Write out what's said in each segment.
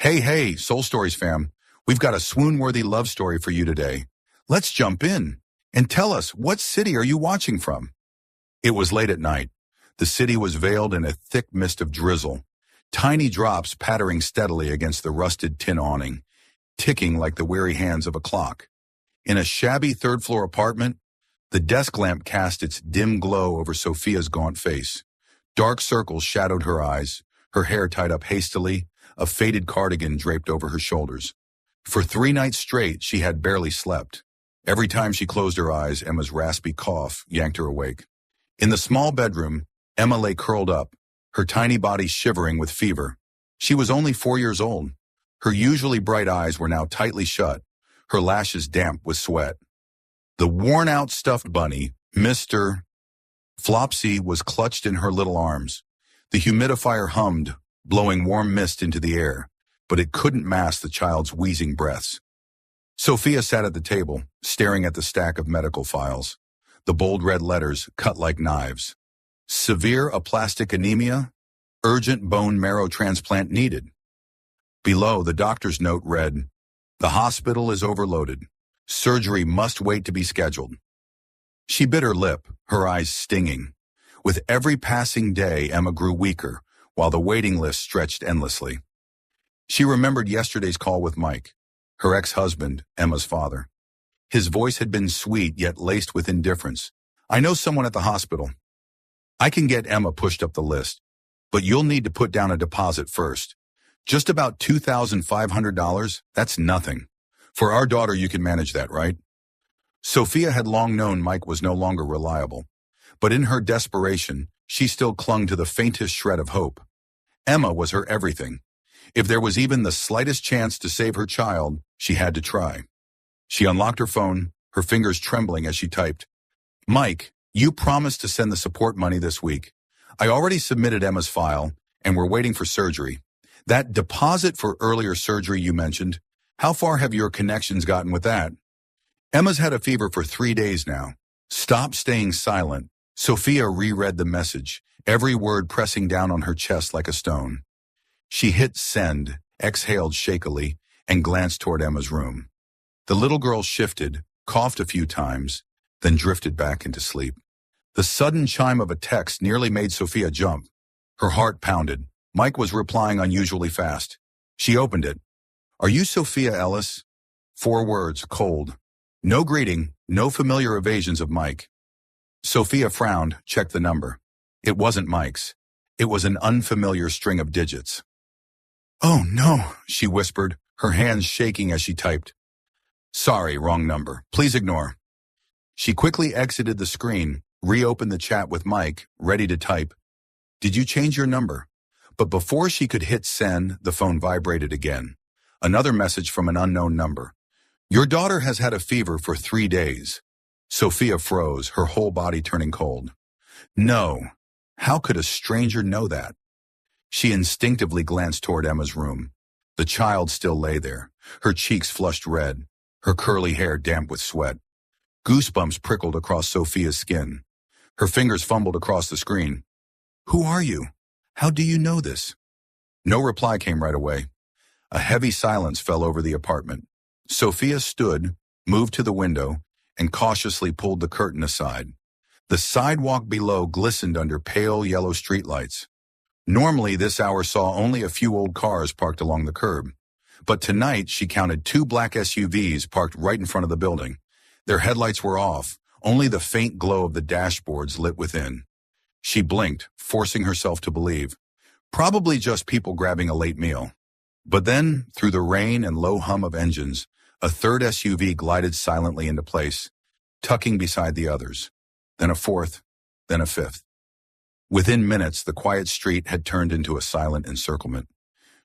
Hey, Soul Stories fam. We've got a swoon-worthy love story for you today. Let's jump in and tell us, what city are you watching from? It was late at night. The city was veiled in a thick mist of drizzle, tiny drops pattering steadily against the rusted tin awning, ticking like the weary hands of a clock. In a shabby third-floor apartment, the desk lamp cast its dim glow over Sophia's gaunt face. Dark circles shadowed her eyes, her hair tied up hastily, a faded cardigan draped over her shoulders. For 3 nights straight, she had barely slept. Every time she closed her eyes, Emma's raspy cough yanked her awake. In the small bedroom, Emma lay curled up, her tiny body shivering with fever. She was only 4 years old. Her usually bright eyes were now tightly shut, her lashes damp with sweat. The worn-out stuffed bunny, Mr. Flopsy, was clutched in her little arms. The humidifier hummed, blowing warm mist into the air, but it couldn't mask the child's wheezing breaths. Sophia sat at the table, staring at the stack of medical files. The bold red letters cut like knives. Severe aplastic anemia, urgent bone marrow transplant needed. Below, the doctor's note read, "The hospital is overloaded. Surgery must wait to be scheduled." She bit her lip, her eyes stinging. With every passing day, Emma grew weaker, while the waiting list stretched endlessly. She remembered yesterday's call with Mike, her ex-husband, Emma's father. His voice had been sweet yet laced with indifference. "I know someone at the hospital. I can get Emma pushed up the list, but you'll need to put down a deposit first. Just about $2,500, that's nothing. For our daughter, you can manage that, right?" Sophia had long known Mike was no longer reliable, but in her desperation, she still clung to the faintest shred of hope. Emma was her everything. If there was even the slightest chance to save her child, she had to try. She unlocked her phone, her fingers trembling as she typed, "Mike, you promised to send the support money this week. I already submitted Emma's file, and we're waiting for surgery. That deposit for earlier surgery you mentioned, how far have your connections gotten with that? Emma's had a fever for 3 days now. Stop staying silent." Sophia reread the message, every word pressing down on her chest like a stone. She hit send, exhaled shakily, and glanced toward Emma's room. The little girl shifted, coughed a few times, then drifted back into sleep. The sudden chime of a text nearly made Sophia jump. Her heart pounded. Mike was replying unusually fast. She opened it. "Are you Sophia Ellis?" 4 words, cold. No greeting, no familiar evasions of Mike. Sophia frowned, checked the number. It wasn't Mike's. It was an unfamiliar string of digits. "Oh no," she whispered, her hands shaking as she typed. "Sorry, wrong number. Please ignore." She quickly exited the screen, reopened the chat with Mike, ready to type, "Did you change your number?" But before she could hit send, the phone vibrated again. Another message from an unknown number. "Your daughter has had a fever for 3 days. Sophia froze, her whole body turning cold. No. How could a stranger know that? She instinctively glanced toward Emma's room. The child still lay there, her cheeks flushed red, her curly hair damp with sweat. Goosebumps prickled across Sophia's skin. Her fingers fumbled across the screen. "Who are you? How do you know this?" No reply came right away. A heavy silence fell over the apartment. Sophia stood, moved to the window, and cautiously pulled the curtain aside. The sidewalk below glistened under pale yellow streetlights. Normally, this hour saw only a few old cars parked along the curb. But tonight, she counted 2 black SUVs parked right in front of the building. Their headlights were off, only the faint glow of the dashboards lit within. She blinked, forcing herself to believe. Probably just people grabbing a late meal. But then, through the rain and low hum of engines, a 3rd SUV glided silently into place, tucking beside the others. Then a 4th, then a 5th. Within minutes, the quiet street had turned into a silent encirclement.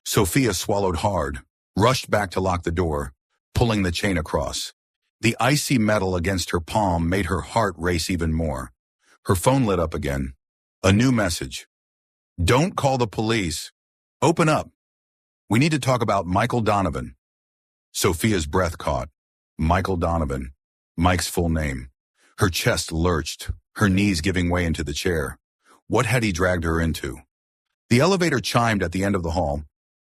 Sophia swallowed hard, rushed back to lock the door, pulling the chain across. The icy metal against her palm made her heart race even more. Her phone lit up again. A new message. "Don't call the police. Open up. We need to talk about Michael Donovan." Sophia's breath caught. Michael Donovan. Mike's full name. Her chest lurched, her knees giving way into the chair. What had he dragged her into? The elevator chimed at the end of the hall.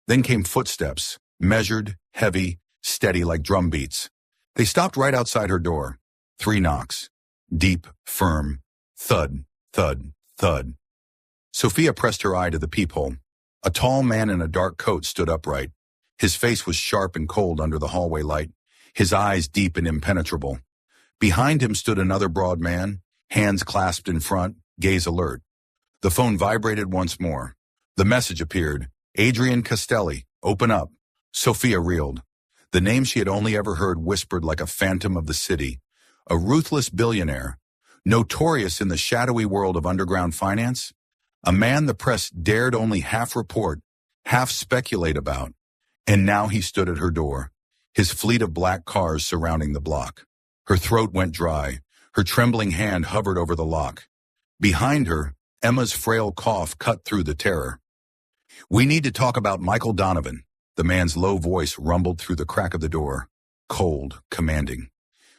Then came footsteps, measured, heavy, steady like drum beats. They stopped right outside her door. 3 knocks. Deep, firm. Thud, thud, thud. Sophia pressed her eye to the peephole. A tall man in a dark coat stood upright. His face was sharp and cold under the hallway light, his eyes deep and impenetrable. Behind him stood another broad man, hands clasped in front, gaze alert. The phone vibrated once more. The message appeared. Adrian Castelli, open up. Sophia reeled. The name she had only ever heard whispered like a phantom of the city. A ruthless billionaire, notorious in the shadowy world of underground finance. A man the press dared only half report, half speculate about. And now he stood at her door, his fleet of black cars surrounding the block. Her throat went dry. Her trembling hand hovered over the lock. Behind her, Emma's frail cough cut through the terror. We need to talk about Michael Donovan. The man's low voice rumbled through the crack of the door, cold, commanding.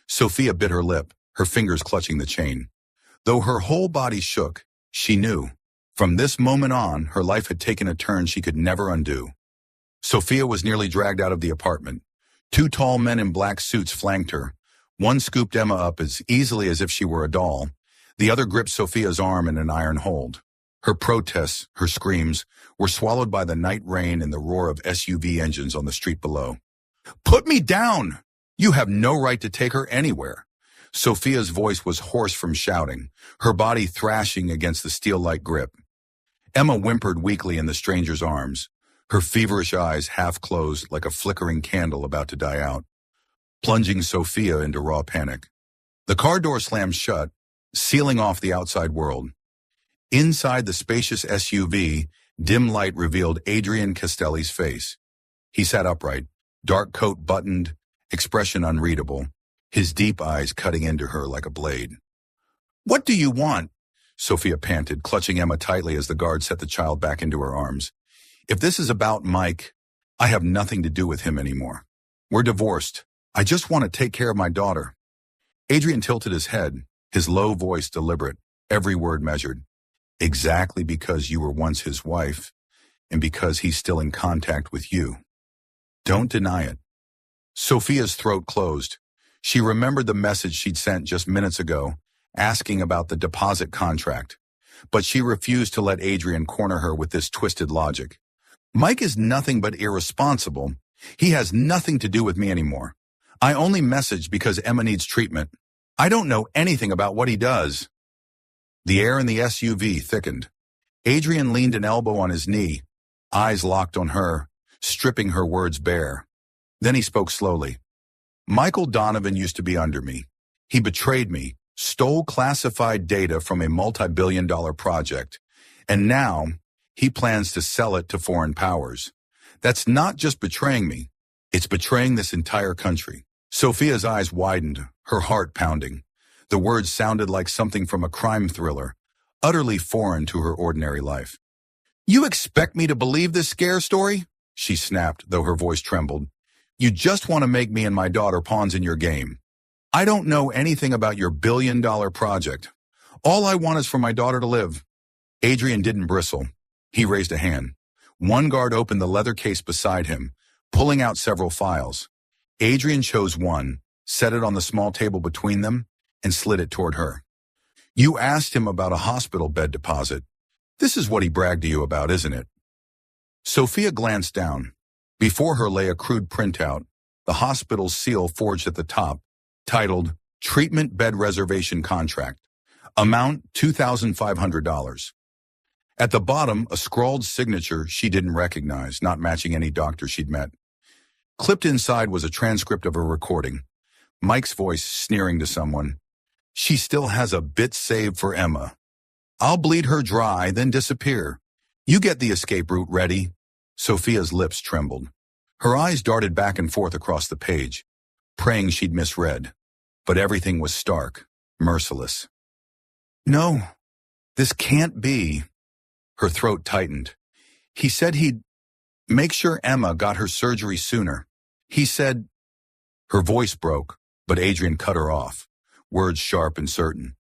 Sophia bit her lip, her fingers clutching the chain. Though her whole body shook, she knew. From this moment on, her life had taken a turn she could never undo. Sophia was nearly dragged out of the apartment. 2 tall men in black suits flanked her. One scooped Emma up as easily as if she were a doll. The other gripped Sophia's arm in an iron hold. Her protests, her screams, were swallowed by the night rain and the roar of SUV engines on the street below. Put me down! You have no right to take her anywhere. Sophia's voice was hoarse from shouting, her body thrashing against the steel-like grip. Emma whimpered weakly in the stranger's arms, her feverish eyes half closed like a flickering candle about to die out, plunging Sophia into raw panic. The car door slammed shut, sealing off the outside world. Inside the spacious SUV, dim light revealed Adrian Castelli's face. He sat upright, dark coat buttoned, expression unreadable, his deep eyes cutting into her like a blade. What do you want? Sophia panted, clutching Emma tightly as the guard set the child back into her arms. If this is about Mike, I have nothing to do with him anymore. We're divorced. I just want to take care of my daughter. Adrian tilted his head, his low voice deliberate, every word measured. Exactly because you were once his wife, and because he's still in contact with you. Don't deny it. Sophia's throat closed. She remembered the message she'd sent just minutes ago, asking about the deposit contract. But she refused to let Adrian corner her with this twisted logic. Mike is nothing but irresponsible. He has nothing to do with me anymore. I only messaged because Emma needs treatment. I don't know anything about what he does. The air in the SUV thickened. Adrian leaned an elbow on his knee, eyes locked on her, stripping her words bare. Then he spoke slowly. Michael Donovan used to be under me. He betrayed me, stole classified data from a multi-billion-dollar project, and now he plans to sell it to foreign powers. That's not just betraying me, it's betraying this entire country. Sophia's eyes widened, her heart pounding. The words sounded like something from a crime thriller, utterly foreign to her ordinary life. You expect me to believe this scare story? She snapped, though her voice trembled. You just want to make me and my daughter pawns in your game. I don't know anything about your billion-dollar project. All I want is for my daughter to live. Adrian didn't bristle. He raised a hand. One guard opened the leather case beside him, pulling out several files. Adrian chose one, set it on the small table between them, and slid it toward her. You asked him about a hospital bed deposit. This is what he bragged to you about, isn't it? Sophia glanced down. Before her lay a crude printout, the hospital's seal forged at the top, titled Treatment Bed Reservation Contract. Amount $2,500. At the bottom, a scrawled signature she didn't recognize, not matching any doctor she'd met. Clipped inside was a transcript of a recording. Mike's voice sneering to someone. She still has a bit saved for Emma. I'll bleed her dry, then disappear. You get the escape route ready. Sophia's lips trembled. Her eyes darted back and forth across the page, praying she'd misread. But everything was stark, merciless. No, this can't be. Her throat tightened. He said he'd make sure Emma got her surgery sooner. He said... Her voice broke, but Adrian cut her off, words sharp and certain.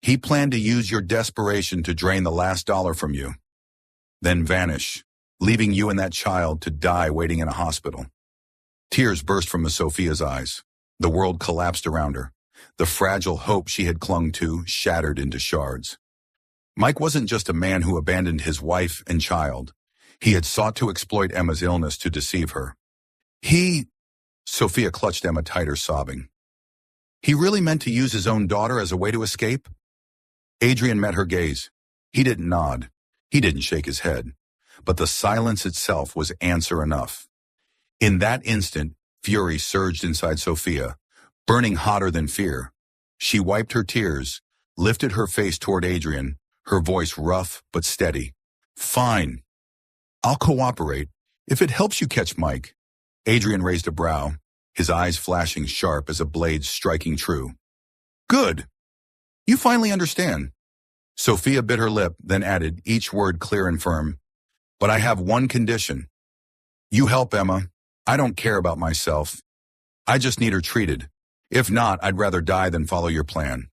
He planned to use your desperation to drain the last dollar from you, then vanish, leaving you and that child to die waiting in a hospital." Tears burst from Sophia's eyes. The world collapsed around her. The fragile hope she had clung to shattered into shards. Mike wasn't just a man who abandoned his wife and child. He had sought to exploit Emma's illness to deceive her. Sophia clutched Emma tighter, sobbing. He really meant to use his own daughter as a way to escape? Adrian met her gaze. He didn't nod. He didn't shake his head. But the silence itself was answer enough. In that instant, fury surged inside Sophia, burning hotter than fear. She wiped her tears, lifted her face toward Adrian, her voice rough but steady. "Fine. I'll cooperate, if it helps you catch Mike." Adrian raised a brow, his eyes flashing sharp as a blade striking true. "Good. You finally understand." Sophia bit her lip, then added, each word clear and firm. "But I have one condition. You help Emma. I don't care about myself. I just need her treated. If not, I'd rather die than follow your plan."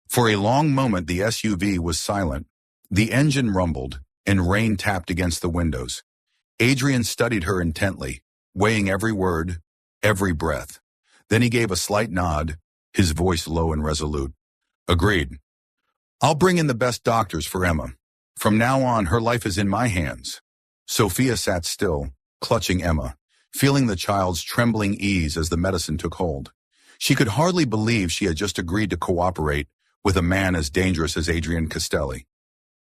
For a long moment, the SUV was silent. The engine rumbled, and rain tapped against the windows. Adrian studied her intently, weighing every word, every breath. Then he gave a slight nod, his voice low and resolute. "Agreed. I'll bring in the best doctors for Emma. From now on, her life is in my hands." Sophia sat still, clutching Emma, feeling the child's trembling ease as the medicine took hold. She could hardly believe she had just agreed to cooperate with a man as dangerous as Adrian Castelli.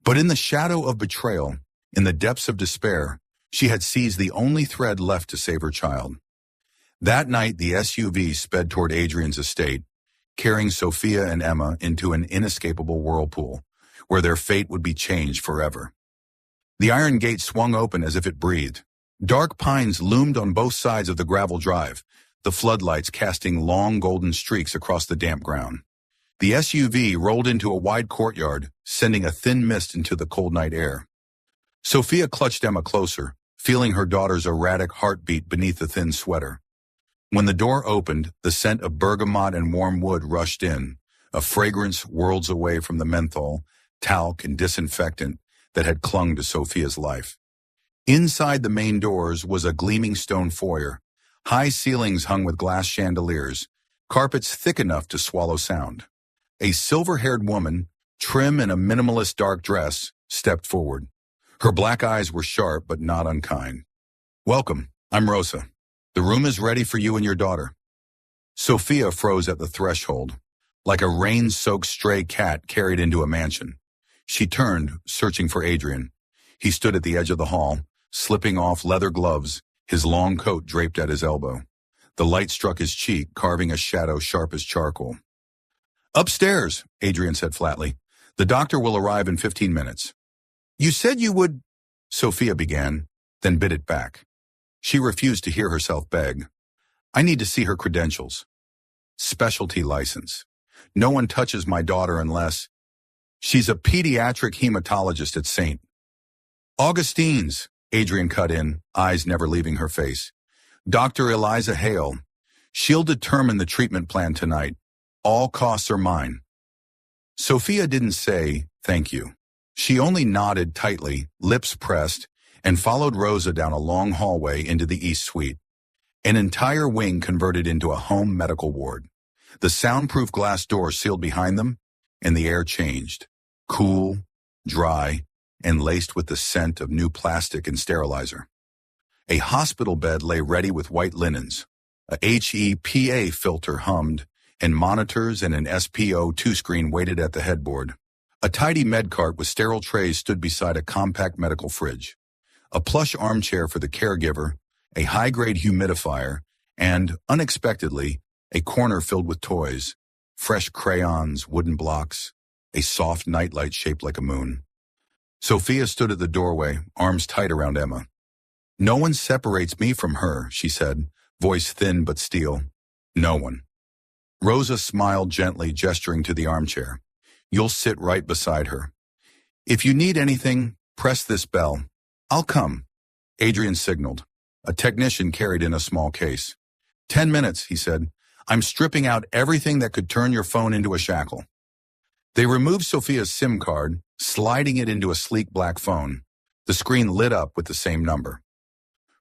But in the shadow of betrayal, in the depths of despair, she had seized the only thread left to save her child. That night, the SUV sped toward Adrian's estate, carrying Sophia and Emma into an inescapable whirlpool, where their fate would be changed forever. The iron gate swung open as if it breathed. Dark pines loomed on both sides of the gravel drive, the floodlights casting long golden streaks across the damp ground. The SUV rolled into a wide courtyard, sending a thin mist into the cold night air. Sophia clutched Emma closer, feeling her daughter's erratic heartbeat beneath the thin sweater. When the door opened, the scent of bergamot and warm wood rushed in, a fragrance worlds away from the menthol, talc, and disinfectant that had clung to Sophia's life. Inside the main doors was a gleaming stone foyer, high ceilings hung with glass chandeliers, carpets thick enough to swallow sound. A silver-haired woman, trim in a minimalist dark dress, stepped forward. Her black eyes were sharp but not unkind. "Welcome, I'm Rosa. The room is ready for you and your daughter." Sophia froze at the threshold, like a rain-soaked stray cat carried into a mansion. She turned, searching for Adrian. He stood at the edge of the hall, slipping off leather gloves, his long coat draped at his elbow. The light struck his cheek, carving a shadow sharp as charcoal. "Upstairs," Adrian said flatly. "The doctor will arrive in 15 minutes. "You said you would—" Sophia began, then bit it back. She refused to hear herself beg. "I need to see her credentials. Specialty license. No one touches my daughter unless—" "She's a pediatric hematologist at St. Augustine's," Adrian cut in, eyes never leaving her face. "Dr. Eliza Hale. She'll determine the treatment plan tonight. All costs are mine." Sophia didn't say, "Thank you." She only nodded tightly, lips pressed, and followed Rosa down a long hallway into the East Suite. An entire wing converted into a home medical ward. The soundproof glass door sealed behind them, and the air changed. Cool, dry, and laced with the scent of new plastic and sterilizer. A hospital bed lay ready with white linens. A HEPA filter hummed, and monitors and an SPO2 screen waited at the headboard. A tidy med cart with sterile trays stood beside a compact medical fridge. A plush armchair for the caregiver, a high-grade humidifier, and, unexpectedly, a corner filled with toys, fresh crayons, wooden blocks, a soft nightlight shaped like a moon. Sophia stood at the doorway, arms tight around Emma. "No one separates me from her," she said, voice thin but steel. "No one." Rosa smiled gently, gesturing to the armchair. "You'll sit right beside her. If you need anything, press this bell. I'll come." Adrian signaled. A technician carried in a small case. 10 minutes, he said. "I'm stripping out everything that could turn your phone into a shackle." They removed Sophia's SIM card, sliding it into a sleek black phone. The screen lit up with the same number.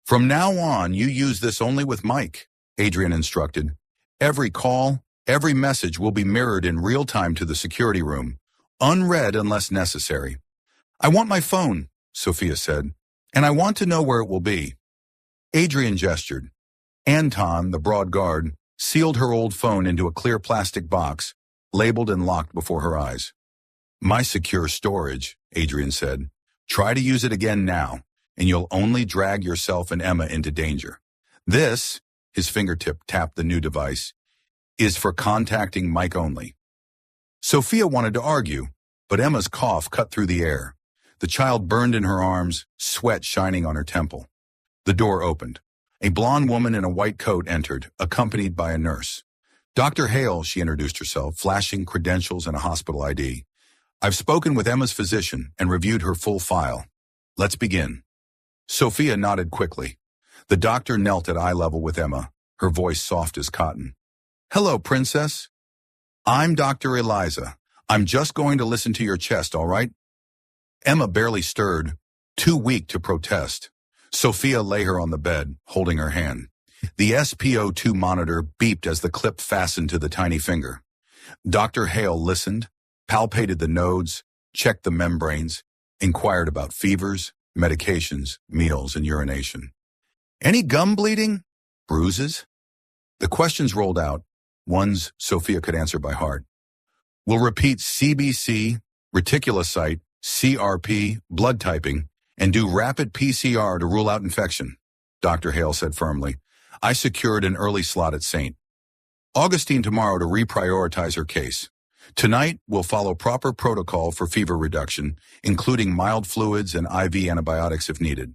From now on, you use this only with Mike, Adrian instructed. Every call, every message will be mirrored in real time to the security room, unread unless necessary. I want my phone, Sophia said, and I want to know where it will be. Adrian gestured. Anton, the broad guard, sealed her old phone into a clear plastic box, labeled and locked before her eyes. My secure storage, Adrian said. Try to use it again now, and you'll only drag yourself and Emma into danger. This, his fingertip tapped the new device, is for contacting Mike only. Sophia wanted to argue, but Emma's cough cut through the air. The child burned in her arms, sweat shining on her temple. The door opened. A blonde woman in a white coat entered, accompanied by a nurse. Dr. Hale, she introduced herself, flashing credentials and a hospital ID. I've spoken with Emma's physician and reviewed her full file. Let's begin. Sophia nodded quickly. The doctor knelt at eye level with Emma, her voice soft as cotton. Hello, princess. I'm Dr. Eliza. I'm just going to listen to your chest, all right? Emma barely stirred, too weak to protest. Sophia lay her on the bed, holding her hand. The SpO2 monitor beeped as the clip fastened to the tiny finger. Dr. Hale listened, palpated the nodes, checked the membranes, inquired about fevers, medications, meals, and urination. Any gum bleeding? Bruises? The questions rolled out, ones Sophia could answer by heart. We'll repeat CBC, reticulocyte, CRP, blood typing, and do rapid PCR to rule out infection, Dr. Hale said firmly. I secured an early slot at St. Augustine tomorrow to reprioritize her case. Tonight, we'll follow proper protocol for fever reduction, including mild fluids and IV antibiotics if needed.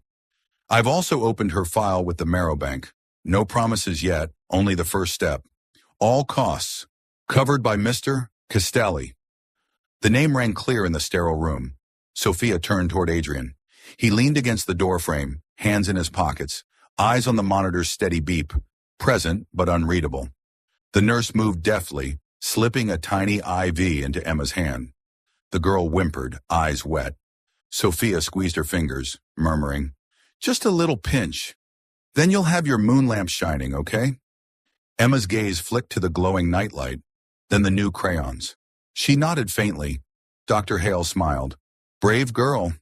I've also opened her file with the marrow bank. No promises yet, only the first step. All costs, covered by Mr. Castelli. The name rang clear in the sterile room. Sophia turned toward Adrian. He leaned against the doorframe, hands in his pockets, eyes on the monitor's steady beep, present but unreadable. The nurse moved deftly, slipping a tiny IV into Emma's hand. The girl whimpered, eyes wet. Sophia squeezed her fingers, murmuring, just a little pinch. Then you'll have your moon lamp shining, okay? Emma's gaze flicked to the glowing nightlight, then the new crayons. She nodded faintly. Dr. Hale smiled. Brave girl.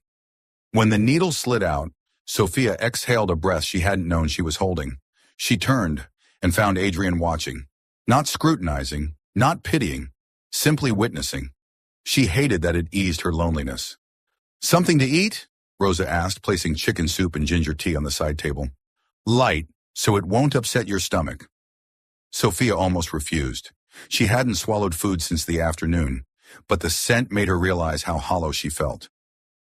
When the needle slid out, Sophia exhaled a breath she hadn't known she was holding. She turned and found Adrian watching, not scrutinizing, not pitying, simply witnessing. She hated that it eased her loneliness. Something to eat? Rosa asked, placing chicken soup and ginger tea on the side table. Light, so it won't upset your stomach. Sophia almost refused. She hadn't swallowed food since the afternoon, but the scent made her realize how hollow she felt.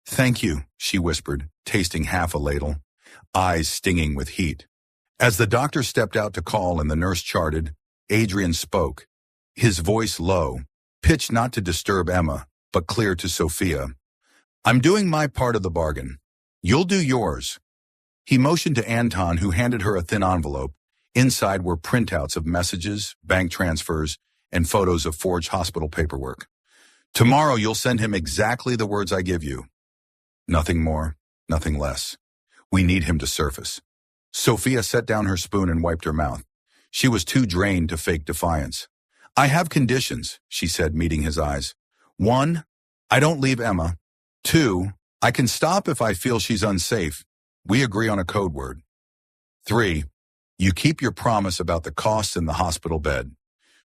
Thank you, she whispered, tasting half a ladle, eyes stinging with heat. As the doctor stepped out to call and the nurse charted, Adrian spoke, his voice low, pitched not to disturb Emma, but clear to Sophia. I'm doing my part of the bargain. You'll do yours. He motioned to Anton, who handed her a thin envelope. Inside were printouts of messages, bank transfers, and photos of forged hospital paperwork. Tomorrow you'll send him exactly the words I give you. Nothing more, nothing less. We need him to surface. Sophia set down her spoon and wiped her mouth. She was too drained to fake defiance. I have conditions, she said, meeting his eyes. 1, I don't leave Emma. 2, I can stop if I feel she's unsafe. We agree on a code word. 3, you keep your promise about the costs in the hospital bed.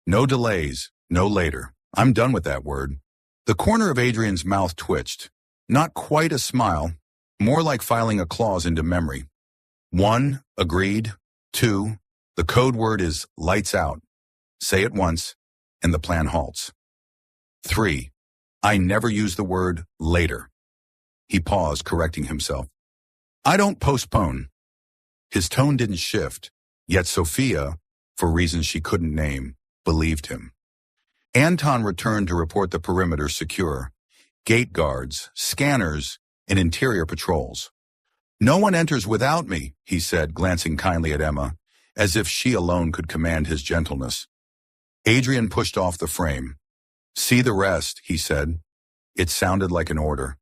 No delays, no later. I'm done with that word. The corner of Adrian's mouth twitched. Not quite a smile, more like filing a clause into memory. 1, agreed. 2, the code word is lights out. Say it once, and the plan halts. 3, I never use the word later. He paused, correcting himself. I don't postpone. His tone didn't shift, yet Sophia, for reasons she couldn't name, believed him. Anton returned to report the perimeter secure. Gate guards, scanners, and interior patrols. No one enters without me, he said, glancing kindly at Emma, as if she alone could command his gentleness. Adrian pushed off the frame. See the rest, he said. It sounded like an order.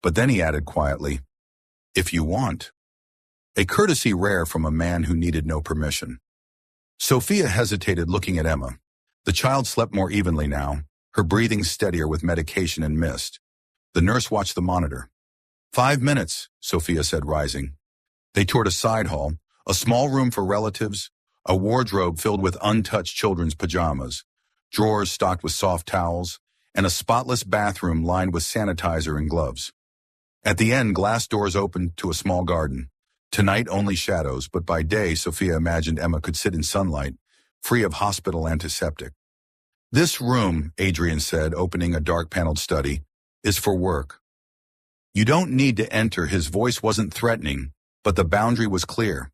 But then he added quietly, If you want. A courtesy rare from a man who needed no permission. Sophia hesitated, looking at Emma. The child slept more evenly now, her breathing steadier with medication and mist. The nurse watched the monitor. 5 minutes, Sophia said, rising. They toured a side hall, a small room for relatives, a wardrobe filled with untouched children's pajamas, drawers stocked with soft towels, and a spotless bathroom lined with sanitizer and gloves. At the end, glass doors opened to a small garden. Tonight, only shadows, but by day, Sophia imagined Emma could sit in sunlight, free of hospital antiseptic. This room, Adrian said, opening a dark-paneled study, is for work. You don't need to enter. His voice wasn't threatening, but the boundary was clear.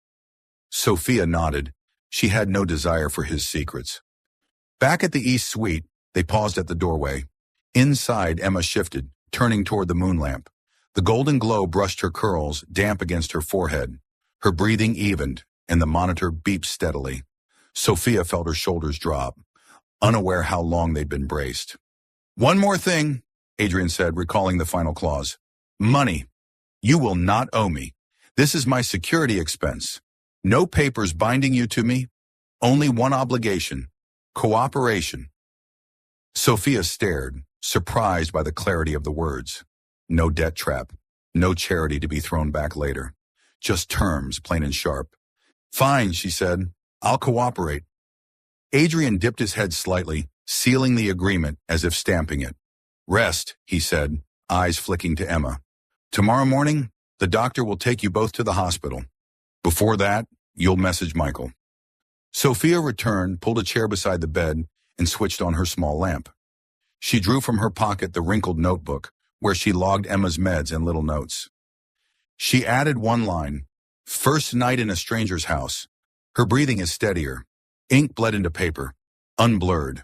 Sophia nodded. She had no desire for his secrets. Back at the East Suite, they paused at the doorway. Inside, Emma shifted, turning toward the moon lamp. The golden glow brushed her curls, damp against her forehead. Her breathing evened, and the monitor beeped steadily. Sophia felt her shoulders drop, unaware how long they'd been braced. One more thing, Adrian said, recalling the final clause. Money. You will not owe me. This is my security expense. No papers binding you to me. Only one obligation. Cooperation. Sophia stared, surprised by the clarity of the words. No debt trap. No charity to be thrown back later. Just terms, plain and sharp. Fine, she said. I'll cooperate. Adrian dipped his head slightly, sealing the agreement as if stamping it. Rest, he said, eyes flicking to Emma. Tomorrow morning, the doctor will take you both to the hospital. Before that, you'll message Michael. Sophia returned, pulled a chair beside the bed, and switched on her small lamp. She drew from her pocket the wrinkled notebook, where she logged Emma's meds and little notes. She added one line, first night in a stranger's house. Her breathing is steadier. Ink bled into paper, unblurred.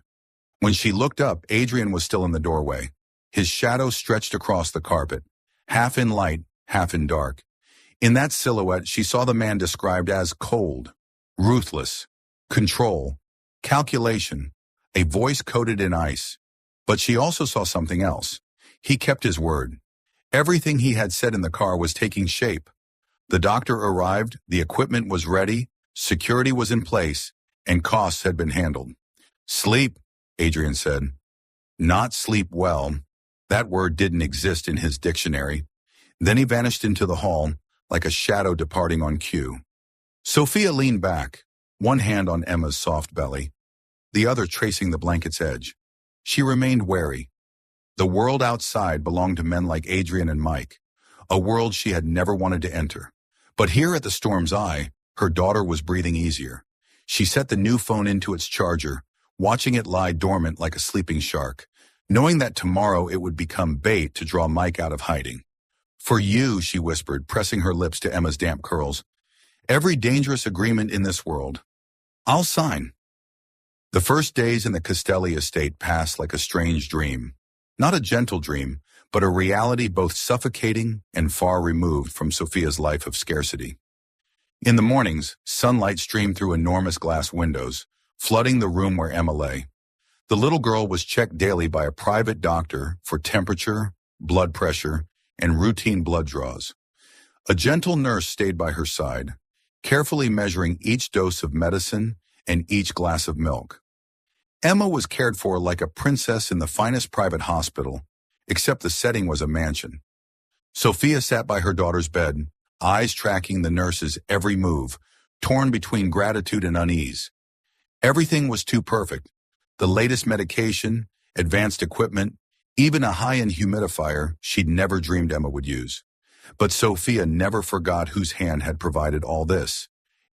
When she looked up, Adrian was still in the doorway. His shadow stretched across the carpet, half in light, half in dark. In that silhouette, she saw the man described as cold, ruthless, control, calculation, a voice coated in ice. But she also saw something else. He kept his word. Everything he had said in the car was taking shape. The doctor arrived, the equipment was ready, security was in place, and costs had been handled. Sleep, Adrian said. Not sleep well. That word didn't exist in his dictionary. Then he vanished into the hall, like a shadow departing on cue. Sophia leaned back, one hand on Emma's soft belly, the other tracing the blanket's edge. She remained wary. The world outside belonged to men like Adrian and Mike, a world she had never wanted to enter. But here at the storm's eye, her daughter was breathing easier. She set the new phone into its charger, watching it lie dormant like a sleeping shark, knowing that tomorrow it would become bait to draw Mike out of hiding. For you, she whispered, pressing her lips to Emma's damp curls. Every dangerous agreement in this world. I'll sign. The first days in the Castelli estate passed like a strange dream. Not a gentle dream, but a reality both suffocating and far removed from Sophia's life of scarcity. In the mornings, sunlight streamed through enormous glass windows, flooding the room where Emma lay. The little girl was checked daily by a private doctor for temperature, blood pressure, and routine blood draws. A gentle nurse stayed by her side, carefully measuring each dose of medicine and each glass of milk. Emma was cared for like a princess in the finest private hospital, except the setting was a mansion. Sophia sat by her daughter's bed, eyes tracking the nurse's every move, torn between gratitude and unease. Everything was too perfect. The latest medication, advanced equipment, even a high-end humidifier she'd never dreamed Emma would use. But Sophia never forgot whose hand had provided all this.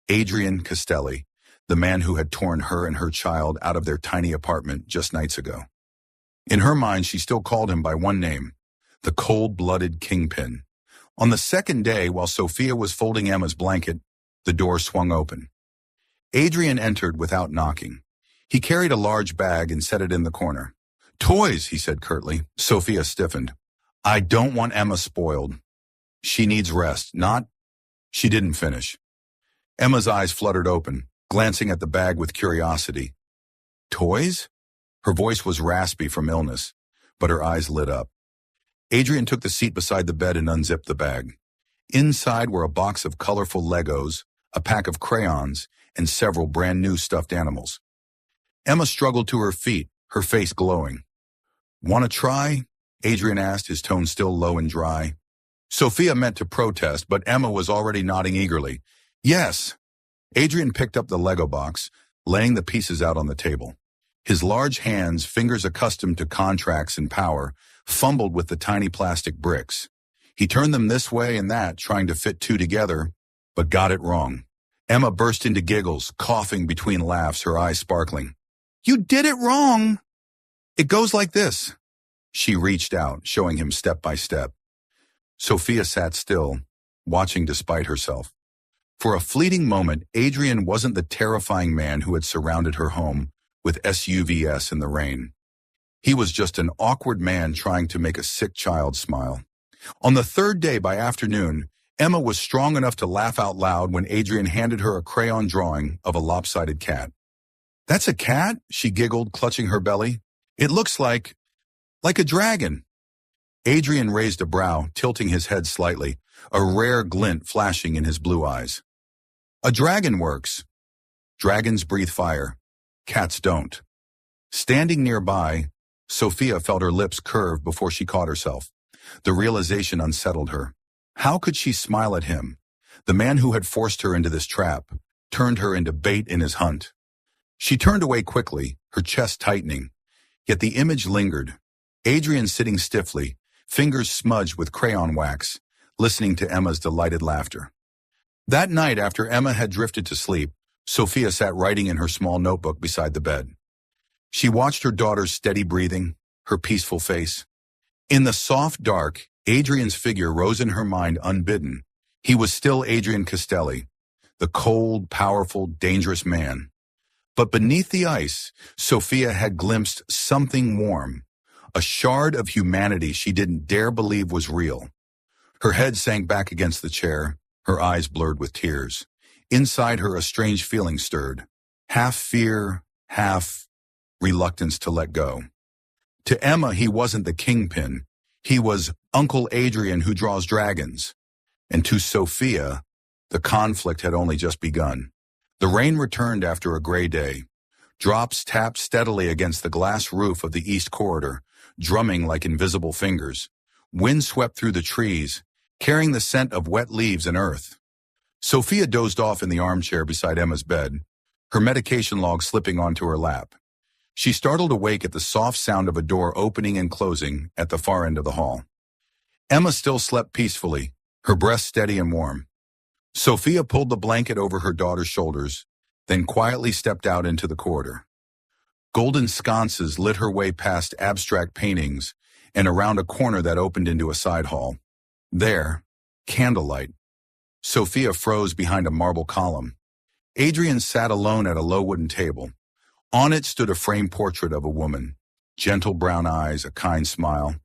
Adrian Castelli, the man who had torn her and her child out of their tiny apartment just nights ago. In her mind, she still called him by one name, the cold-blooded kingpin. On the second day, while Sophia was folding Emma's blanket, the door swung open. Adrian entered without knocking. He carried a large bag and set it in the corner. Toys, he said curtly. Sophia stiffened. I don't want Emma spoiled. She needs rest, not... She didn't finish. Emma's eyes fluttered open, glancing at the bag with curiosity. Toys? Her voice was raspy from illness, but her eyes lit up. Adrian took the seat beside the bed and unzipped the bag. Inside were a box of colorful Legos, a pack of crayons, and several brand new stuffed animals. Emma struggled to her feet, her face glowing. "Want to try?" Adrian asked, his tone still low and dry. Sophia meant to protest, but Emma was already nodding eagerly. "Yes." Adrian picked up the Lego box, laying the pieces out on the table. His large hands, fingers accustomed to contracts and power, fumbled with the tiny plastic bricks. He turned them this way and that, trying to fit two together, but got it wrong. Emma burst into giggles, coughing between laughs, her eyes sparkling. "You did it wrong! It goes like this." She reached out, showing him step by step. Sophia sat still, watching despite herself. For a fleeting moment, Adrian wasn't the terrifying man who had surrounded her home with SUVs in the rain. He was just an awkward man trying to make a sick child smile. On the third day by afternoon, Emma was strong enough to laugh out loud when Adrian handed her a crayon drawing of a lopsided cat. "That's a cat?" she giggled, clutching her belly. "It looks like a dragon." Adrian raised a brow, tilting his head slightly, a rare glint flashing in his blue eyes. "A dragon works. Dragons breathe fire. Cats don't." Standing nearby, Sophia felt her lips curve before she caught herself. The realization unsettled her. How could she smile at him? The man who had forced her into this trap, turned her into bait in his hunt. She turned away quickly, her chest tightening. Yet the image lingered. Adrian sitting stiffly, fingers smudged with crayon wax, listening to Emma's delighted laughter. That night, after Emma had drifted to sleep, Sophia sat writing in her small notebook beside the bed. She watched her daughter's steady breathing, her peaceful face. In the soft dark, Adrian's figure rose in her mind unbidden. He was still Adrian Castelli, the cold, powerful, dangerous man. But beneath the ice, Sophia had glimpsed something warm, a shard of humanity she didn't dare believe was real. Her head sank back against the chair, her eyes blurred with tears. Inside her, a strange feeling stirred, half fear, half reluctance to let go. To Emma, he wasn't the kingpin. He was Uncle Adrian who draws dragons. And to Sophia, the conflict had only just begun. The rain returned after a gray day. Drops tapped steadily against the glass roof of the east corridor, drumming like invisible fingers. Wind swept through the trees, carrying the scent of wet leaves and earth. Sophia dozed off in the armchair beside Emma's bed, her medication log slipping onto her lap. She startled awake at the soft sound of a door opening and closing at the far end of the hall. Emma still slept peacefully, her breast steady and warm. Sophia pulled the blanket over her daughter's shoulders, then quietly stepped out into the corridor. Golden sconces lit her way past abstract paintings and around a corner that opened into a side hall. There, candlelight. Sophia froze behind a marble column. Adrian sat alone at a low wooden table. On it stood a framed portrait of a woman, gentle brown eyes, a kind smile,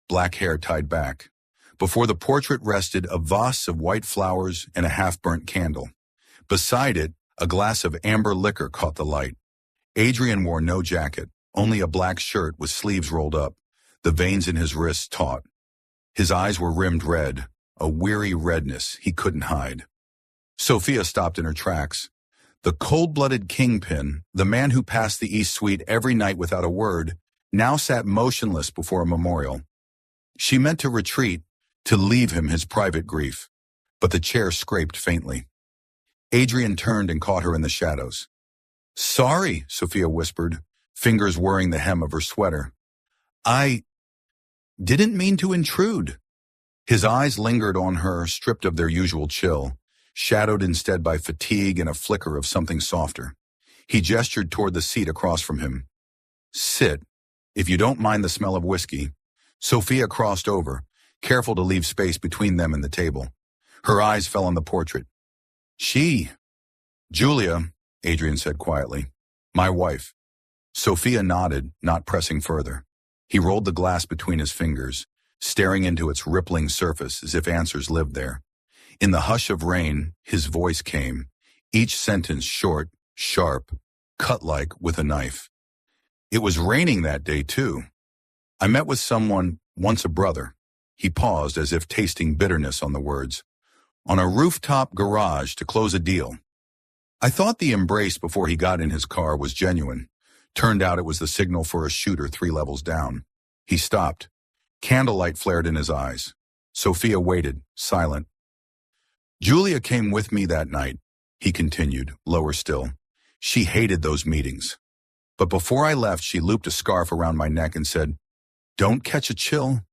black hair tied back. Before the portrait rested a vase of white flowers and a half-burnt candle. Beside it, a glass of amber liquor caught the light. Adrian wore no jacket, only a black shirt with sleeves rolled up, the veins in his wrists taut. His eyes were rimmed red, a weary redness he couldn't hide. Sophia stopped in her tracks. The cold-blooded kingpin, the man who passed the East Suite every night without a word, now sat motionless before a memorial. She meant to retreat, to leave him his private grief, but the chair scraped faintly. Adrian turned and caught her in the shadows. "Sorry," Sophia whispered, fingers whirring the hem of her sweater. "I didn't mean to intrude." His eyes lingered on her, stripped of their usual chill, shadowed instead by fatigue and a flicker of something softer. He gestured toward the seat across from him. "Sit, if you don't mind the smell of whiskey." Sophia crossed over, careful to leave space between them and the table. Her eyes fell on the portrait. "Julia," Adrian said quietly. "My wife." Sophia nodded, not pressing further. He rolled the glass between his fingers, staring into its rippling surface as if answers lived there. In the hush of rain, his voice came, each sentence short, sharp, cut like with a knife. "It was raining that day, too. I met with someone, once a brother." He paused as if tasting bitterness on the words. on a rooftop garage to close a deal. I thought the embrace before he got in his car was genuine. Turned out it was the signal for a shooter 3 levels down. He stopped. Candlelight flared in his eyes. Sophia waited, silent. Julia came with me that night, he continued, lower still. She hated those meetings. But before I left, she looped a scarf around my neck and said, "Don't catch a chill."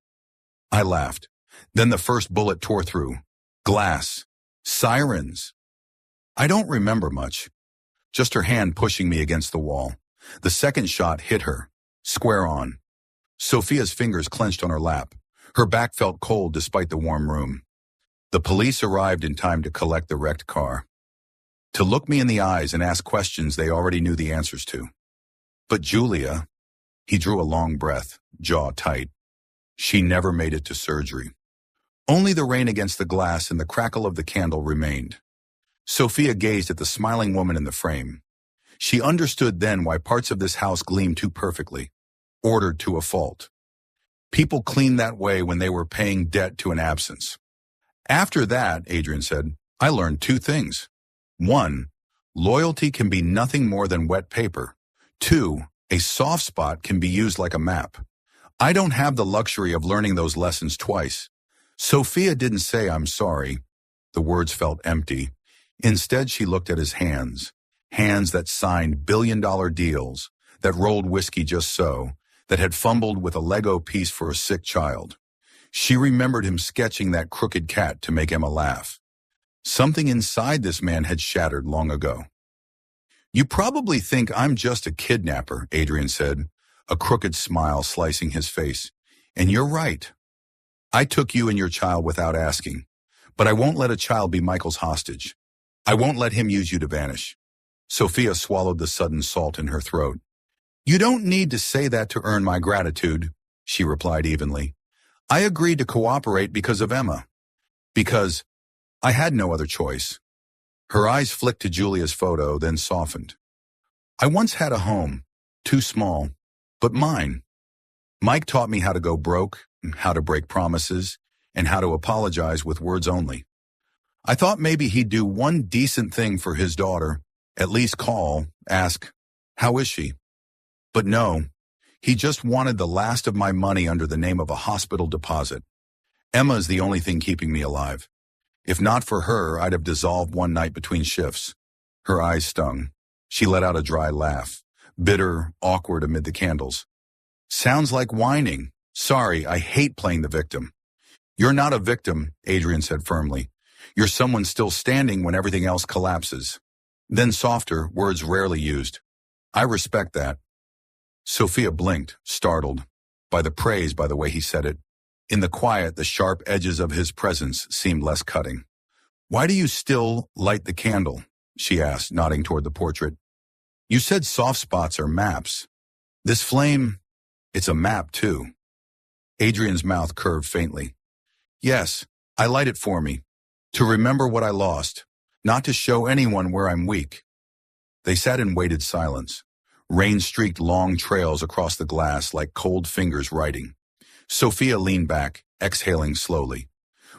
I laughed. Then the first bullet tore through. Glass. Sirens. I don't remember much. Just her hand pushing me against the wall. The second shot hit her, square on. Sophia's fingers clenched on her lap. Her back felt cold despite the warm room. The police arrived in time to collect the wrecked car. To look me in the eyes and ask questions they already knew the answers to. But Julia, he drew a long breath, jaw tight. She never made it to surgery. Only the rain against the glass and the crackle of the candle remained. Sophia gazed at the smiling woman in the frame. She understood then why parts of this house gleamed too perfectly, ordered to a fault. People cleaned that way when they were paying debt to an absence. After that, Adrian said, I learned 2 things. 1, loyalty can be nothing more than wet paper. 2, a soft spot can be used like a map. I don't have the luxury of learning those lessons twice. Sophia didn't say I'm sorry. The words felt empty. Instead, she looked at his hands. Hands that signed billion-dollar deals, that rolled whiskey just so, that had fumbled with a Lego piece for a sick child. She remembered him sketching that crooked cat to make Emma laugh. Something inside this man had shattered long ago. You probably think I'm just a kidnapper, Adrian said, a crooked smile slicing his face. And you're right. I took you and your child without asking, but I won't let a child be Michael's hostage. I won't let him use you to vanish. Sophia swallowed the sudden salt in her throat. You don't need to say that to earn my gratitude, she replied evenly. I agreed to cooperate because of Emma. Because I had no other choice. Her eyes flicked to Julia's photo, then softened. I once had a home, too small, but mine. Mike taught me how to go broke, how to break promises, and how to apologize with words only. I thought maybe he'd do one decent thing for his daughter, at least call, ask, how is she? But no, he just wanted the last of my money under the name of a hospital deposit. Emma's the only thing keeping me alive. If not for her, I'd have dissolved one night between shifts. Her eyes stung. She let out a dry laugh, bitter, awkward amid the candles. Sounds like whining. Sorry, I hate playing the victim. You're not a victim, Adrian said firmly. You're someone still standing when everything else collapses. Then softer, words rarely used. I respect that. Sophia blinked, startled, by the praise, by the way he said it. In the quiet, the sharp edges of his presence seemed less cutting. Why do you still light the candle? She asked, nodding toward the portrait. You said soft spots are maps. This flame, it's a map too. Adrian's mouth curved faintly. Yes, I light it for me. To remember what I lost, not to show anyone where I'm weak. They sat in weighted silence. Rain streaked long trails across the glass like cold fingers writing. Sophia leaned back, exhaling slowly.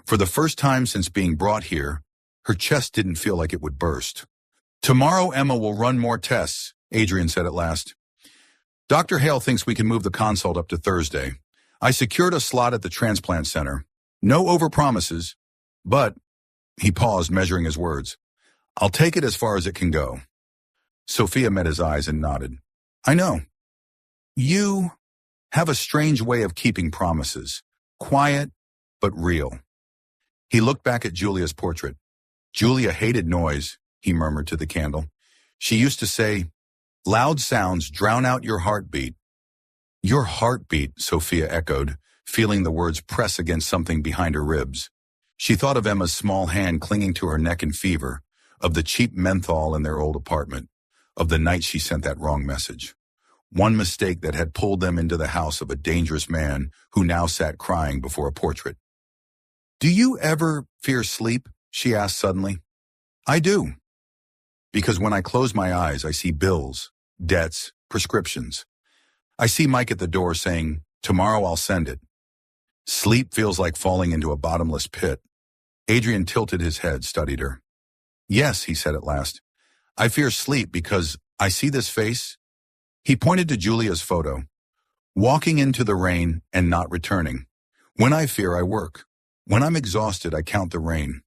For the first time since being brought here, her chest didn't feel like it would burst. Tomorrow Emma will run more tests, Adrian said at last. Dr. Hale thinks we can move the consult up to Thursday. I secured a slot at the transplant center. No overpromises, but, he paused, measuring his words, I'll take it as far as it can go. Sophia met his eyes and nodded. I know. You have a strange way of keeping promises. Quiet, but real. He looked back at Julia's portrait. Julia hated noise, he murmured to the candle. She used to say, loud sounds drown out your heartbeat. Your heartbeat, Sophia echoed, feeling the words press against something behind her ribs. She thought of Emma's small hand clinging to her neck in fever, of the cheap menthol in their old apartment, of the night she sent that wrong message. One mistake that had pulled them into the house of a dangerous man who now sat crying before a portrait. Do you ever fear sleep? She asked suddenly. I do. Because when I close my eyes, I see bills, debts, prescriptions. I see Mike at the door saying, tomorrow I'll send it. Sleep feels like falling into a bottomless pit. Adrian tilted his head, studied her. Yes, he said at last. I fear sleep because I see this face. He pointed to Julia's photo. Walking into the rain and not returning. When I fear, I work. When I'm exhausted, I count the rain.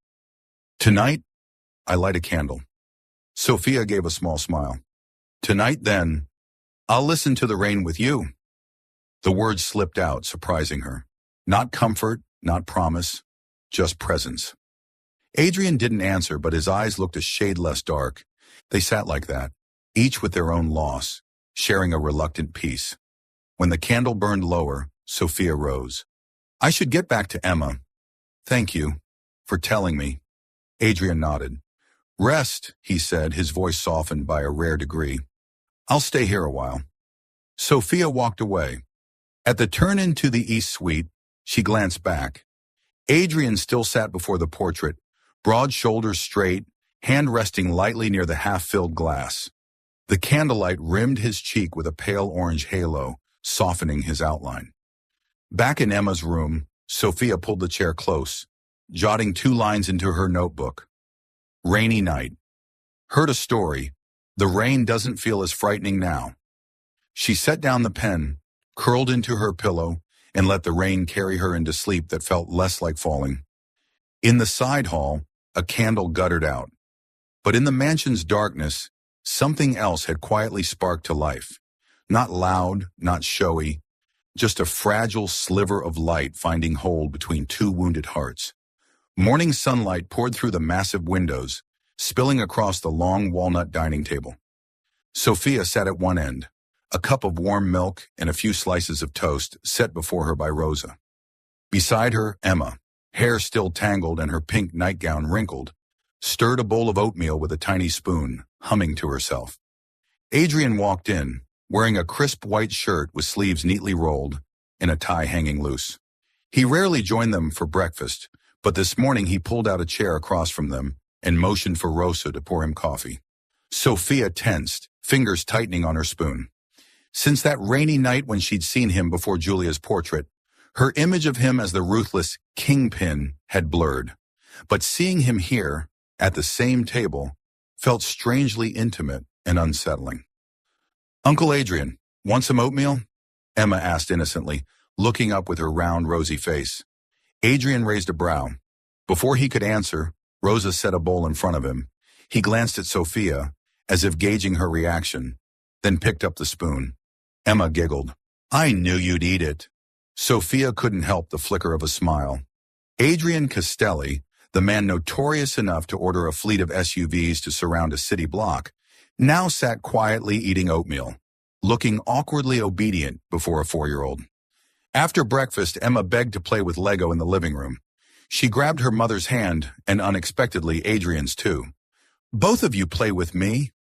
Tonight, I light a candle. Sophia gave a small smile. Tonight, then, I'll listen to the rain with you. The words slipped out, surprising her. Not comfort, not promise, just presence. Adrian didn't answer, but his eyes looked a shade less dark. They sat like that, each with their own loss, sharing a reluctant peace. When the candle burned lower, Sophia rose. I should get back to Emma. Thank you for telling me. Adrian nodded. Rest, he said, his voice softened by a rare degree. I'll stay here a while. Sophia walked away. At the turn into the east suite, she glanced back. Adrian still sat before the portrait, broad shoulders straight, hand resting lightly near the half-filled glass. The candlelight rimmed his cheek with a pale orange halo, softening his outline. Back in Emma's room, Sophia pulled the chair close, jotting 2 lines into her notebook. Rainy night. Heard a story. The rain doesn't feel as frightening now. She set down the pen, curled into her pillow, and let the rain carry her into sleep that felt less like falling. In the side hall, a candle guttered out. But in the mansion's darkness, something else had quietly sparked to life. Not loud, not showy, just a fragile sliver of light finding hold between 2 wounded hearts. Morning sunlight poured through the massive windows, spilling across the long walnut dining table. Sophia sat at one end, a cup of warm milk and a few slices of toast set before her by Rosa. Beside her, Emma, hair still tangled and her pink nightgown wrinkled, stirred a bowl of oatmeal with a tiny spoon, humming to herself. Adrian walked in, wearing a crisp white shirt with sleeves neatly rolled and a tie hanging loose. He rarely joined them for breakfast, but this morning he pulled out a chair across from them and motioned for Rosa to pour him coffee. Sophia tensed, fingers tightening on her spoon. Since that rainy night when she'd seen him before Julia's portrait, her image of him as the ruthless kingpin had blurred. But seeing him here, at the same table, felt strangely intimate and unsettling. Uncle Adrian, want some oatmeal? Emma asked innocently, looking up with her round, rosy face. Adrian raised a brow. Before he could answer, Rosa set a bowl in front of him. He glanced at Sophia, as if gauging her reaction, then picked up the spoon. Emma giggled. I knew you'd eat it. Sophia couldn't help the flicker of a smile. Adrian Castelli, the man notorious enough to order a fleet of SUVs to surround a city block, now sat quietly eating oatmeal, looking awkwardly obedient before a 4-year-old. After breakfast, Emma begged to play with Lego in the living room. She grabbed her mother's hand, and unexpectedly Adrian's too. Both of you play with me.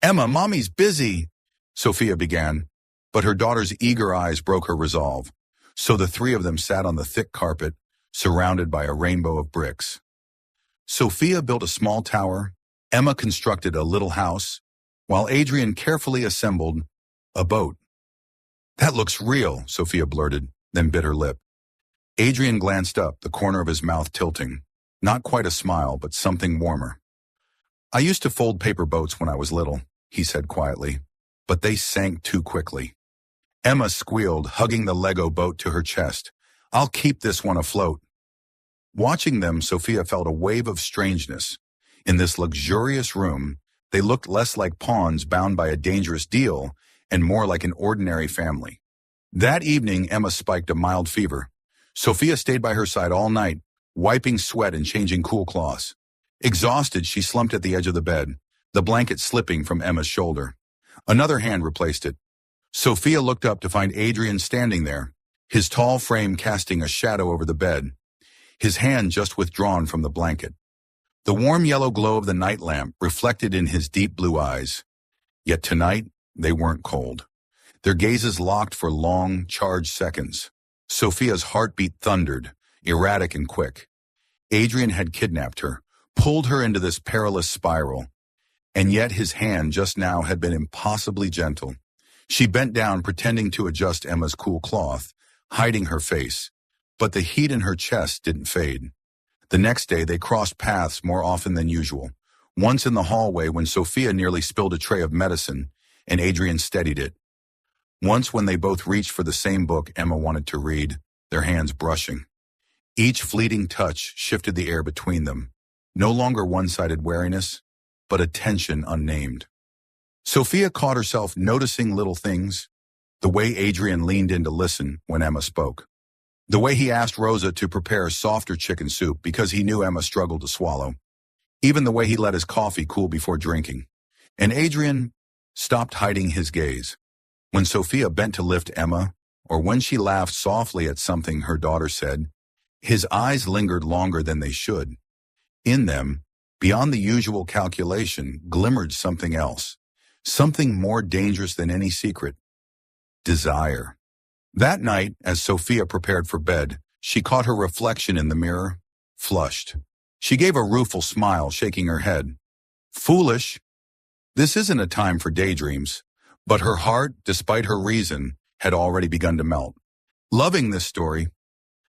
Emma, Mommy's busy, Sophia began, but her daughter's eager eyes broke her resolve. So the 3 of them sat on the thick carpet, surrounded by a rainbow of bricks. Sophia built a small tower, Emma constructed a little house, while Adrian carefully assembled a boat. That looks real, Sophia blurted, then bit her lip. Adrian glanced up, the corner of his mouth tilting. Not quite a smile, but something warmer. I used to fold paper boats when I was little, he said quietly, but they sank too quickly. Emma squealed, hugging the Lego boat to her chest. I'll keep this one afloat. Watching them, Sophia felt a wave of strangeness. In this luxurious room, they looked less like pawns bound by a dangerous deal and more like an ordinary family. That evening, Emma spiked a mild fever. Sophia stayed by her side all night, wiping sweat and changing cool cloths. Exhausted, she slumped at the edge of the bed, the blanket slipping from Emma's shoulder. Another hand replaced it. Sophia looked up to find Adrian standing there, his tall frame casting a shadow over the bed, his hand just withdrawn from the blanket. The warm yellow glow of the night lamp reflected in his deep blue eyes. Yet tonight, they weren't cold. Their gazes locked for long, charged seconds. Sophia's heartbeat thundered, erratic and quick. Adrian had kidnapped her, pulled her into this perilous spiral, and yet his hand just now had been impossibly gentle. She bent down, pretending to adjust Emma's cool cloth, hiding her face, but the heat in her chest didn't fade. The next day, they crossed paths more often than usual. Once in the hallway when Sophia nearly spilled a tray of medicine and Adrian steadied it. Once when they both reached for the same book Emma wanted to read, their hands brushing. Each fleeting touch shifted the air between them. No longer one-sided wariness, but a tension unnamed. Sophia caught herself noticing little things. The way Adrian leaned in to listen when Emma spoke. The way he asked Rosa to prepare softer chicken soup because he knew Emma struggled to swallow. Even the way he let his coffee cool before drinking. And Adrian stopped hiding his gaze. When Sophia bent to lift Emma, or when she laughed softly at something her daughter said, his eyes lingered longer than they should. In them, beyond the usual calculation, glimmered something else. Something more dangerous than any secret. Desire. That night, as Sophia prepared for bed, she caught her reflection in the mirror, flushed. She gave a rueful smile, shaking her head. Foolish. This isn't a time for daydreams. But her heart, despite her reason, had already begun to melt. Loving this story.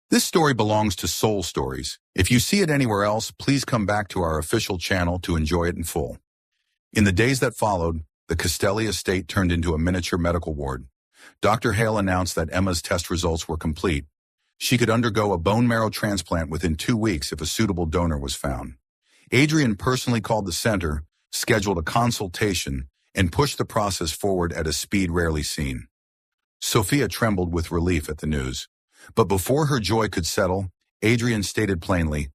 This story belongs to Soul Stories. If you see it anywhere else, please come back to our official channel to enjoy it in full. In the days that followed, the Castelli estate turned into a miniature medical ward. Dr. Hale announced that Emma's test results were complete. She could undergo a bone marrow transplant within 2 weeks if a suitable donor was found. Adrian personally called the center, scheduled a consultation, and pushed the process forward at a speed rarely seen. Sophia trembled with relief at the news. But before her joy could settle, Adrian stated plainly,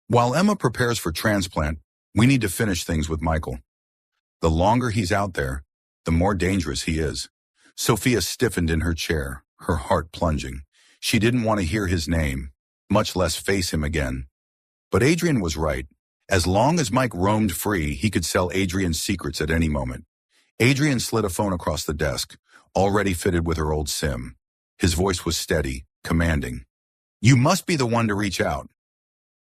"While Emma prepares for transplant, we need to finish things with Michael. The longer he's out there, the more dangerous he is." Sophia stiffened in her chair, her heart plunging. She didn't want to hear his name, much less face him again. But Adrian was right. As long as Mike roamed free, he could sell Adrian's secrets at any moment. Adrian slid a phone across the desk, already fitted with her old SIM. His voice was steady, commanding. "You must be the one to reach out.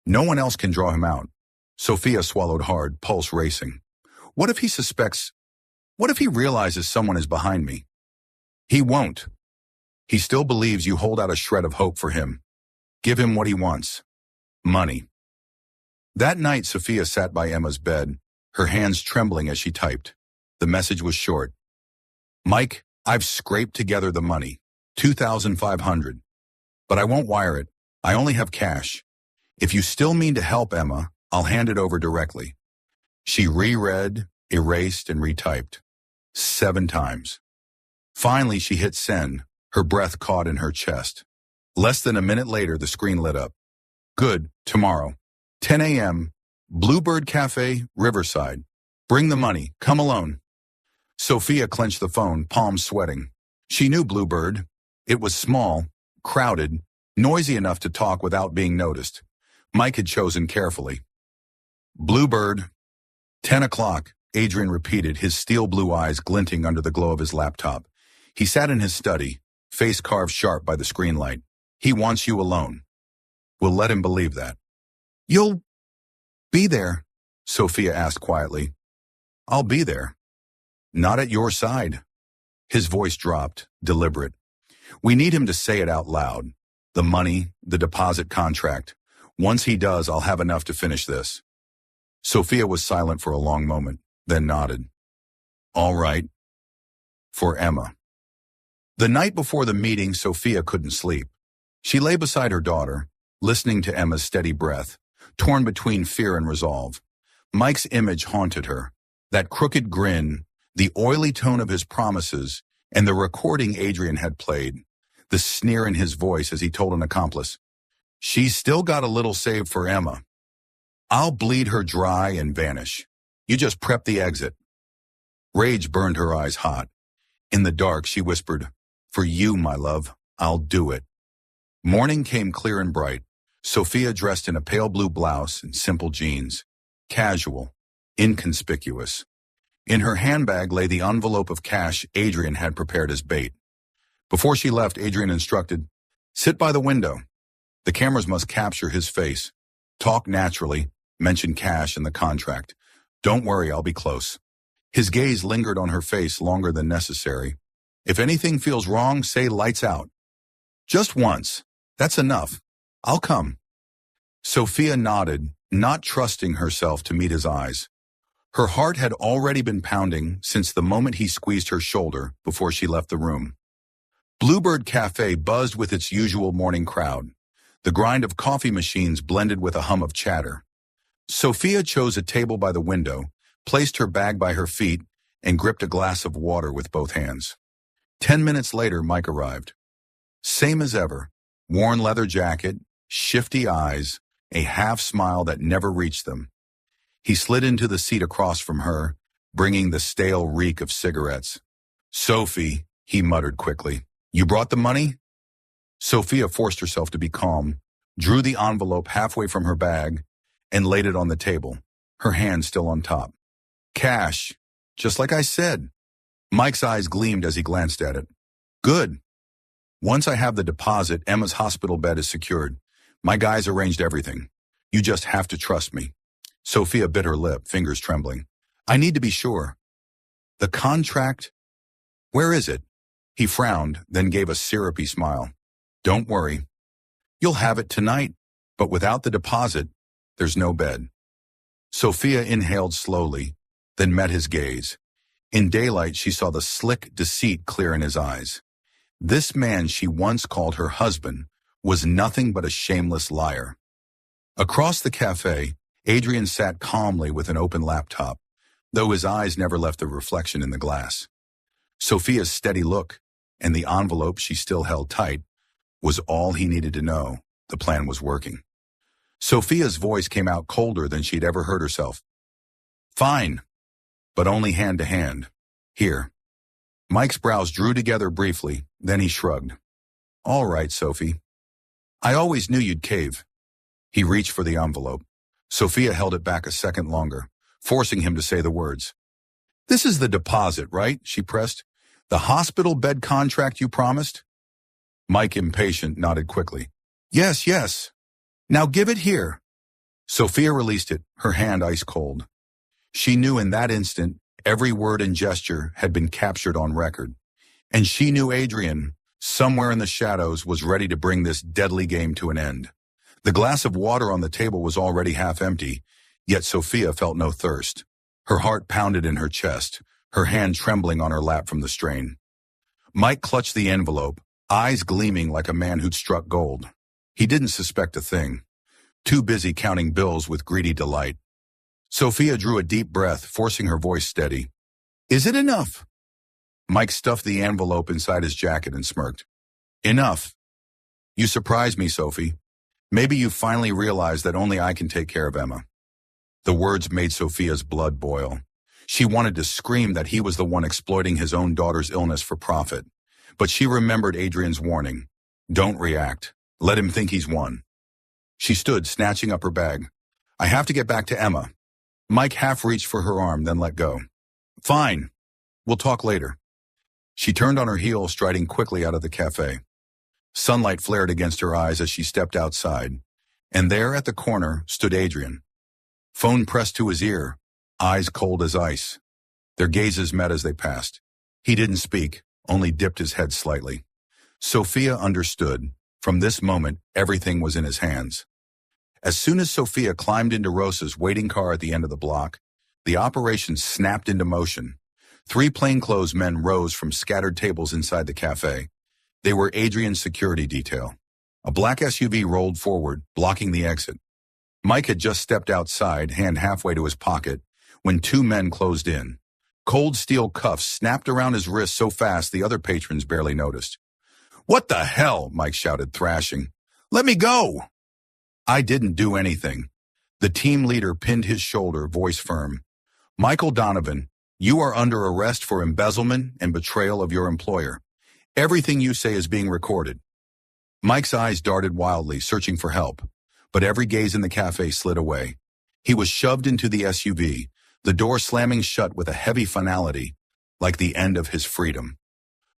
No one else can draw him out." Sophia swallowed hard, pulse racing. What if he suspects? What if he realizes someone is behind me? He won't. He still believes you hold out a shred of hope for him. Give him what he wants. Money. That night, Sophia sat by Emma's bed, her hands trembling as she typed. The message was short. "Mike, I've scraped together the money. $2,500. But I won't wire it. I only have cash. If you still mean to help Emma, I'll hand it over directly." She reread, erased, and retyped. 7 times. Finally, she hit send, her breath caught in her chest. Less than a minute later, the screen lit up. "Good, tomorrow. 10 a.m., Bluebird Cafe, Riverside. Bring the money. Come alone." Sophia clenched the phone, palms sweating. She knew Bluebird. It was small, crowded, noisy enough to talk without being noticed. Mike had chosen carefully. "Bluebird." 10 o'clock, Adrian repeated, his steel blue eyes glinting under the glow of his laptop. He sat in his study, face carved sharp by the screen light. "He wants you alone." "We'll let him believe that." "You'll be there?" Sophia asked quietly. "I'll be there." "Not at your side." His voice dropped, deliberate. "We need him to say it out loud. The money, the deposit contract. Once he does, I'll have enough to finish this." Sophia was silent for a long moment, then nodded. "All right." For Emma. The night before the meeting, Sophia couldn't sleep. She lay beside her daughter, listening to Emma's steady breath, torn between fear and resolve. Mike's image haunted her. That crooked grin, the oily tone of his promises, and the recording Adrian had played. The sneer in his voice as he told an accomplice, "She's still got a little saved for Emma. I'll bleed her dry and vanish. You just prep the exit." Rage burned her eyes hot. In the dark, she whispered, "For you, my love, I'll do it." Morning came clear and bright. Sophia dressed in a pale blue blouse and simple jeans. Casual, inconspicuous. In her handbag lay the envelope of cash Adrian had prepared as bait. Before she left, Adrian instructed, "Sit by the window. The cameras must capture his face. Talk naturally, mention cash in the contract. Don't worry, I'll be close." His gaze lingered on her face longer than necessary. "If anything feels wrong, say lights out. Just once. That's enough. I'll come." Sophia nodded, not trusting herself to meet his eyes. Her heart had already been pounding since the moment he squeezed her shoulder before she left the room. Bluebird Cafe buzzed with its usual morning crowd. The grind of coffee machines blended with a hum of chatter. Sophia chose a table by the window, placed her bag by her feet, and gripped a glass of water with both hands. 10 minutes later, Mike arrived. Same as ever, worn leather jacket, shifty eyes, a half-smile that never reached them. He slid into the seat across from her, bringing the stale reek of cigarettes. "Sophie," he muttered quickly, "you brought the money?" Sophia forced herself to be calm, drew the envelope halfway from her bag, and laid it on the table, her hand still on top. "Cash, just like I said." Mike's eyes gleamed as he glanced at it. "Good. Once I have the deposit, Emma's hospital bed is secured. My guys arranged everything. You just have to trust me." Sophia bit her lip, fingers trembling. "I need to be sure." "The contract? Where is it?" He frowned, then gave a syrupy smile. "Don't worry. You'll have it tonight, but without the deposit, there's no bed." Sophia inhaled slowly, then met his gaze. In daylight, she saw the slick deceit clear in his eyes. This man she once called her husband was nothing but a shameless liar. Across the cafe, Adrian sat calmly with an open laptop, though his eyes never left the reflection in the glass. Sophia's steady look, and the envelope she still held tight, was all he needed to know the plan was working. Sophia's voice came out colder than she'd ever heard herself. "Fine, but only hand to hand. Here." Mike's brows drew together briefly, then he shrugged. "All right, Sophie. I always knew you'd cave." He reached for the envelope. Sophia held it back a second longer, forcing him to say the words. "This is the deposit, right?" she pressed. "The hospital bed contract you promised?" Mike, impatient, nodded quickly. "Yes, yes. Now give it here." Sophia released it, her hand ice cold. She knew in that instant every word and gesture had been captured on record. And she knew Adrian, somewhere in the shadows, was ready to bring this deadly game to an end. The glass of water on the table was already half empty, yet Sophia felt no thirst. Her heart pounded in her chest, her hand trembling on her lap from the strain. Mike clutched the envelope, eyes gleaming like a man who'd struck gold. He didn't suspect a thing, too busy counting bills with greedy delight. Sophia drew a deep breath, forcing her voice steady. "Is it enough?" Mike stuffed the envelope inside his jacket and smirked. "Enough. You surprised me, Sophie. Maybe you finally realized that only I can take care of Emma." The words made Sophia's blood boil. She wanted to scream that he was the one exploiting his own daughter's illness for profit. But she remembered Adrian's warning. Don't react. Let him think he's won. She stood, snatching up her bag. "I have to get back to Emma." Mike half reached for her arm, then let go. "Fine. We'll talk later." She turned on her heel, striding quickly out of the cafe. Sunlight flared against her eyes as she stepped outside, and there at the corner stood Adrian. Phone pressed to his ear, eyes cold as ice. Their gazes met as they passed. He didn't speak, only dipped his head slightly. Sophia understood. From this moment, everything was in his hands. As soon as Sophia climbed into Rosa's waiting car at the end of the block, the operation snapped into motion. 3 plainclothes men rose from scattered tables inside the cafe. They were Adrian's security detail. A black SUV rolled forward, blocking the exit. Mike had just stepped outside, hand halfway to his pocket, when 2 men closed in. Cold steel cuffs snapped around his wrist so fast the other patrons barely noticed. "What the hell?" Mike shouted, thrashing. "Let me go!" "I didn't do anything." The team leader pinned his shoulder, voice firm. "Michael Donovan, you are under arrest for embezzlement and betrayal of your employer. Everything you say is being recorded." Mike's eyes darted wildly, searching for help, but every gaze in the cafe slid away. He was shoved into the SUV, the door slamming shut with a heavy finality, like the end of his freedom.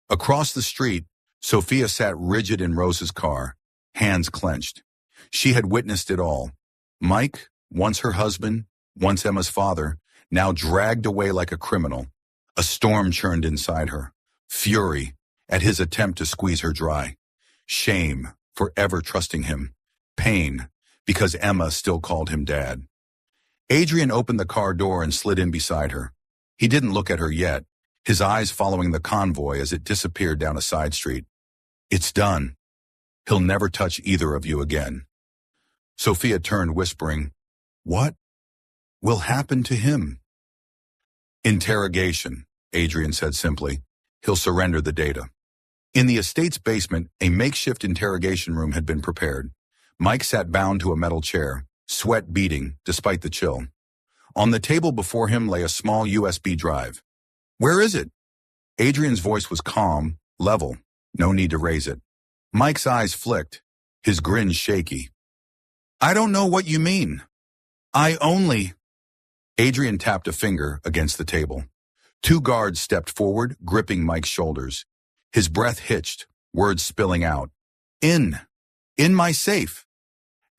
Across the street, Sophia sat rigid in Rosa's car, hands clenched. She had witnessed it all. Mike, once her husband, once Emma's father, now dragged away like a criminal. A storm churned inside her. Fury at his attempt to squeeze her dry. Shame for ever trusting him. Pain because Emma still called him Dad. Adrian opened the car door and slid in beside her. He didn't look at her yet, his eyes following the convoy as it disappeared down a side street. It's done. He'll never touch either of you again. Sophia turned, whispering, "What will happen to him?" "Interrogation," Adrian said simply. "He'll surrender the data." In the estate's basement, a makeshift interrogation room had been prepared. Mike sat bound to a metal chair, sweat beading despite the chill. On the table before him lay a small USB drive. "Where is it?" Adrian's voice was calm, level, no need to raise it. Mike's eyes flicked, his grin shaky. "I don't know what you mean. Adrian tapped a finger against the table. Two guards stepped forward, gripping Mike's shoulders. His breath hitched, words spilling out. In my safe.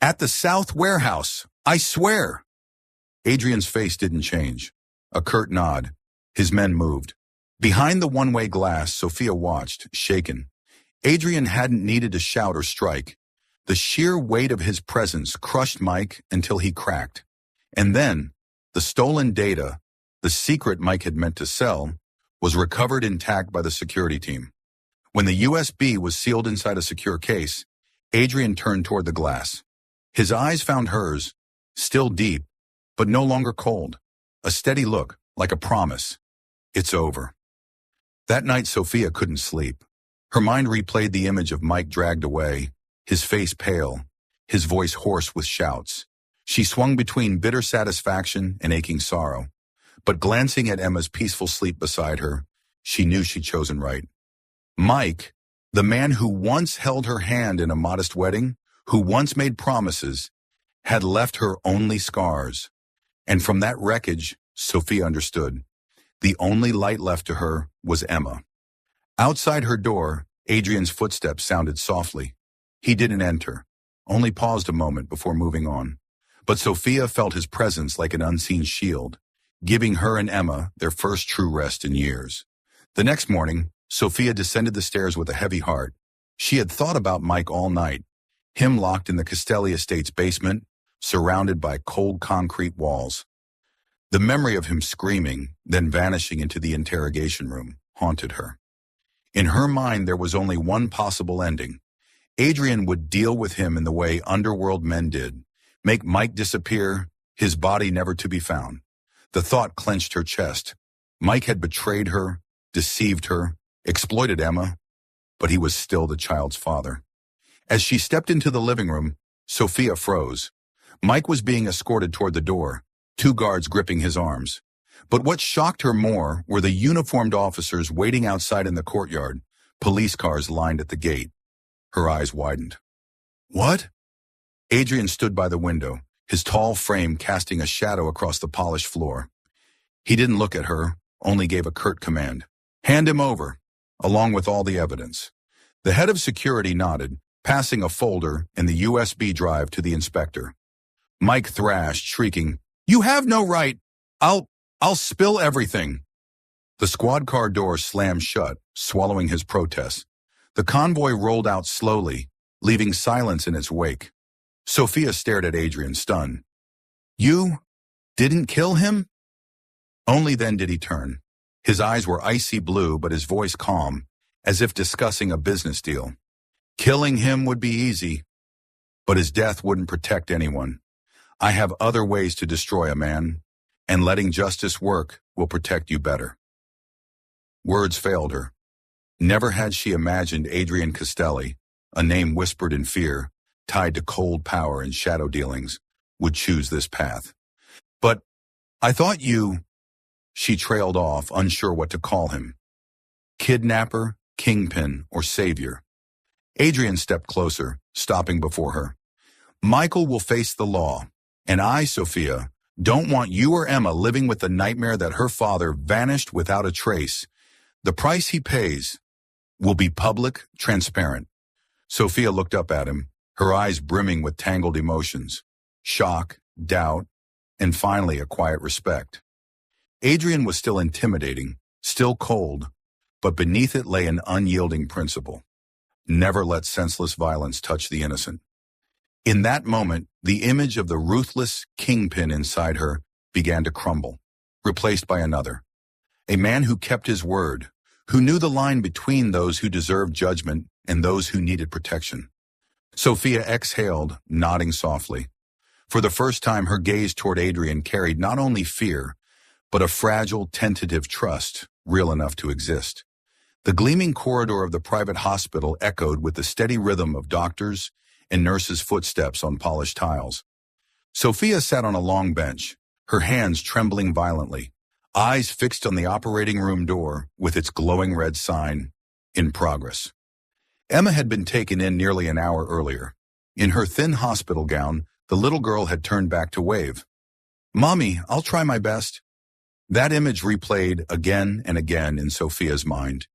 At the South Warehouse, I swear." Adrian's face didn't change. A curt nod. His men moved. Behind the one-way glass, Sophia watched, shaken. Adrian hadn't needed to shout or strike. The sheer weight of his presence crushed Mike until he cracked. And then, the stolen data, the secret Mike had meant to sell, was recovered intact by the security team. When the USB was sealed inside a secure case, Adrian turned toward the glass. His eyes found hers, still deep, but no longer cold. A steady look, like a promise. It's over. That night, Sophia couldn't sleep. Her mind replayed the image of Mike dragged away, his face pale, his voice hoarse with shouts. She swung between bitter satisfaction and aching sorrow. But glancing at Emma's peaceful sleep beside her, she knew she'd chosen right. Mike, the man who once held her hand in a modest wedding, who once made promises, had left her only scars. And from that wreckage, Sophia understood. The only light left to her was Emma. Outside her door, Adrian's footsteps sounded softly. He didn't enter, only paused a moment before moving on. But Sophia felt his presence like an unseen shield, giving her and Emma their first true rest in years. The next morning, Sophia descended the stairs with a heavy heart. She had thought about Mike all night, him locked in the Castelli estate's basement, surrounded by cold concrete walls. The memory of him screaming, then vanishing into the interrogation room, haunted her. In her mind, there was only one possible ending. Adrian would deal with him in the way underworld men did, make Mike disappear, his body never to be found. The thought clenched her chest. Mike had betrayed her, deceived her, exploited Emma, but he was still the child's father. As she stepped into the living room, Sophia froze. Mike was being escorted toward the door, two guards gripping his arms. But what shocked her more were the uniformed officers waiting outside in the courtyard, police cars lined at the gate. Her eyes widened. "What?" Adrian stood by the window, his tall frame casting a shadow across the polished floor. He didn't look at her, only gave a curt command. "Hand him over, along with all the evidence." The head of security nodded, passing a folder and the USB drive to the inspector. Mike thrashed, shrieking, "You have no right! I'll spill everything!" The squad car door slammed shut, swallowing his protests. The convoy rolled out slowly, leaving silence in its wake. Sophia stared at Adrian, stunned. "You didn't kill him?" Only then did he turn. His eyes were icy blue, but his voice calm, as if discussing a business deal. "Killing him would be easy, but his death wouldn't protect anyone. I have other ways to destroy a man, and letting justice work will protect you better." Words failed her. Never had she imagined Adrian Castelli, a name whispered in fear, tied to cold power and shadow dealings, would choose this path. "But I thought you—" She trailed off, unsure what to call him. Kidnapper, kingpin, or savior. Adrian stepped closer, stopping before her. "Michael will face the law, and I, Sophia, don't want you or Emma living with the nightmare that her father vanished without a trace. The price he pays will be public, transparent." Sophia looked up at him, her eyes brimming with tangled emotions, shock, doubt, and finally a quiet respect. Adrian was still intimidating, still cold, but beneath it lay an unyielding principle. Never let senseless violence touch the innocent. In that moment, the image of the ruthless kingpin inside her began to crumble, replaced by another. A man who kept his word, who knew the line between those who deserved judgment and those who needed protection. Sophia exhaled, nodding softly. For the first time, her gaze toward Adrian carried not only fear, but a fragile, tentative trust, real enough to exist. The gleaming corridor of the private hospital echoed with the steady rhythm of doctors' and nurses' footsteps on polished tiles. Sophia sat on a long bench, her hands trembling violently, eyes fixed on the operating room door with its glowing red sign, "In progress." Emma had been taken in nearly an hour earlier. In her thin hospital gown, the little girl had turned back to wave. "Mommy, I'll try my best." That image replayed again and again in Sophia's mind,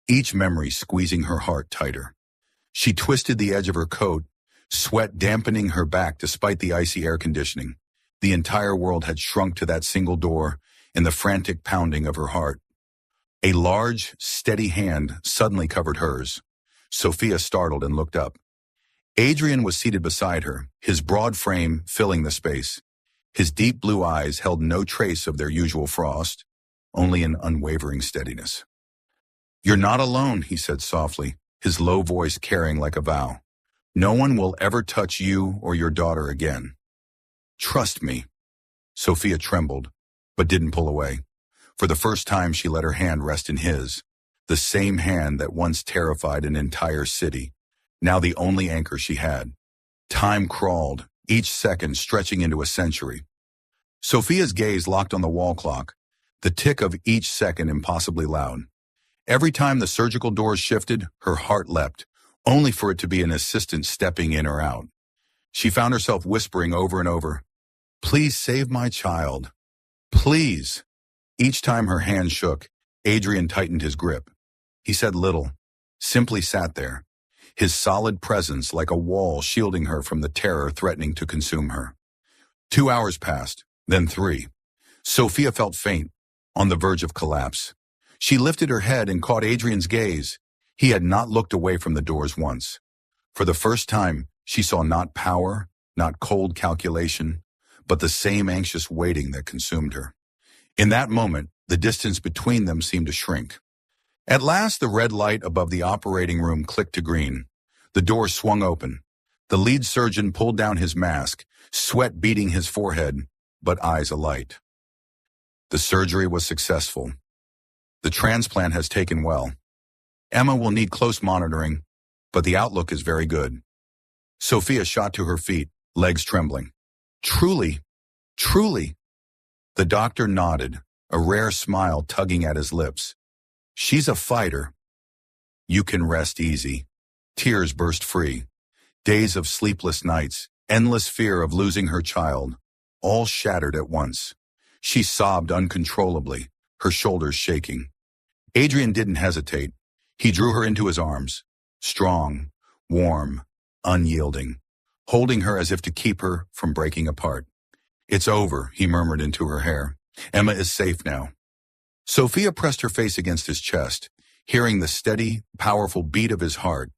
each memory squeezing her heart tighter. She twisted the edge of her coat, sweat dampening her back despite the icy air conditioning. The entire world had shrunk to that single door and the frantic pounding of her heart. A large, steady hand suddenly covered hers. Sophia startled and looked up. Adrian was seated beside her, his broad frame filling the space. His deep blue eyes held no trace of their usual frost, only an unwavering steadiness. "You're not alone," he said softly, his low voice carrying like a vow. "No one will ever touch you or your daughter again. Trust me." Sophia trembled, but didn't pull away. For the first time, she let her hand rest in his, the same hand that once terrified an entire city, now the only anchor she had. Time crawled, each second stretching into a century. Sophia's gaze locked on the wall clock, the tick of each second impossibly loud. Every time the surgical doors shifted, her heart leapt, only for it to be an assistant stepping in or out. She found herself whispering over and over, "Please save my child. Please." Each time her hand shook, Adrian tightened his grip. He said little, simply sat there, his solid presence like a wall shielding her from the terror threatening to consume her. 2 hours passed, then 3. Sophia felt faint, on the verge of collapse. She lifted her head and caught Adrian's gaze. He had not looked away from the doors once. For the first time, she saw not power, not cold calculation, but the same anxious waiting that consumed her. In that moment, the distance between them seemed to shrink. At last, the red light above the operating room clicked to green. The door swung open. The lead surgeon pulled down his mask, sweat beading his forehead, but eyes alight. "The surgery was successful. The transplant has taken well. Emma will need close monitoring, but the outlook is very good." Sophia shot to her feet, legs trembling. "Truly, truly." The doctor nodded, a rare smile tugging at his lips. "She's a fighter." "You can rest easy." Tears burst free. Days of sleepless nights, endless fear of losing her child, all shattered at once. She sobbed uncontrollably, her shoulders shaking. Adrian didn't hesitate. He drew her into his arms, strong, warm, unyielding, holding her as if to keep her from breaking apart. "It's over," he murmured into her hair. "Emma is safe now." Sophia pressed her face against his chest, hearing the steady, powerful beat of his heart.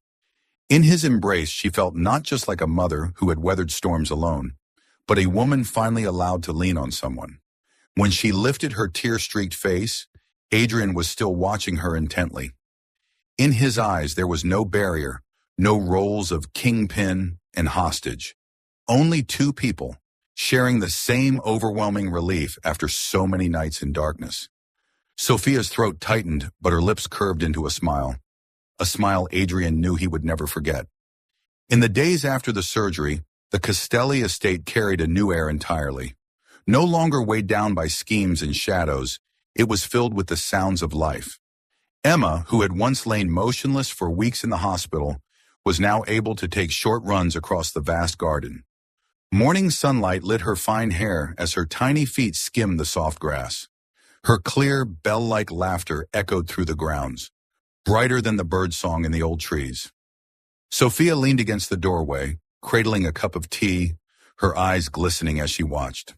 In his embrace, she felt not just like a mother who had weathered storms alone, but a woman finally allowed to lean on someone. When she lifted her tear-streaked face, Adrian was still watching her intently. In his eyes, there was no barrier, no roles of kingpin and hostage. Only two people, sharing the same overwhelming relief after so many nights in darkness. Sophia's throat tightened, but her lips curved into a smile Adrian knew he would never forget. In the days after the surgery, the Castelli estate carried a new air entirely. No longer weighed down by schemes and shadows, it was filled with the sounds of life. Emma, who had once lain motionless for weeks in the hospital, was now able to take short runs across the vast garden. Morning sunlight lit her fine hair as her tiny feet skimmed the soft grass. Her clear, bell-like laughter echoed through the grounds, brighter than the birdsong in the old trees. Sophia leaned against the doorway, cradling a cup of tea, her eyes glistening as she watched.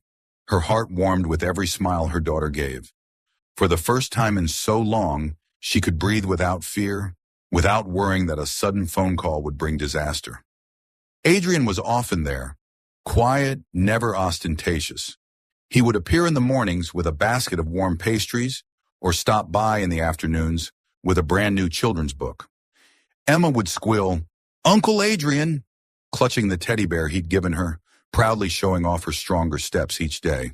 Her heart warmed with every smile her daughter gave. For the first time in so long, she could breathe without fear, without worrying that a sudden phone call would bring disaster. Adrian was often there, quiet, never ostentatious. He would appear in the mornings with a basket of warm pastries or stop by in the afternoons with a brand new children's book. Emma would squeal, "Uncle Adrian," clutching the teddy bear he'd given her, proudly showing off her stronger steps each day.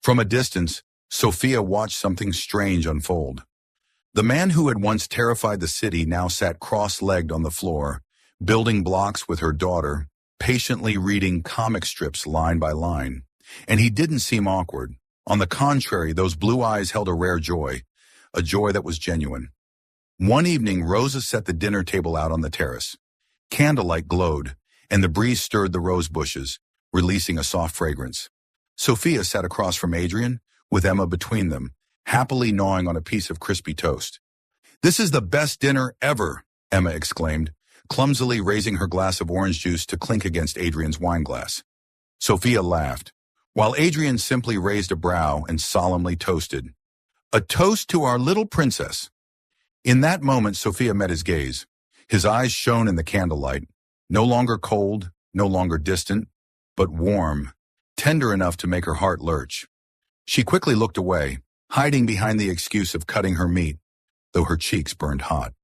From a distance, Sophia watched something strange unfold. The man who had once terrified the city now sat cross-legged on the floor, building blocks with her daughter, patiently reading comic strips line by line. And he didn't seem awkward. On the contrary, those blue eyes held a rare joy, a joy that was genuine. One evening, Rosa set the dinner table out on the terrace. Candlelight glowed, and the breeze stirred the rose bushes, releasing a soft fragrance. Sophia sat across from Adrian, with Emma between them, happily gnawing on a piece of crispy toast. "This is the best dinner ever," Emma exclaimed, clumsily raising her glass of orange juice to clink against Adrian's wine glass. Sophia laughed, while Adrian simply raised a brow and solemnly toasted. "A toast to our little princess." In that moment, Sophia met his gaze. His eyes shone in the candlelight, no longer cold, no longer distant, but warm, tender enough to make her heart lurch. She quickly looked away, hiding behind the excuse of cutting her meat, though her cheeks burned hot.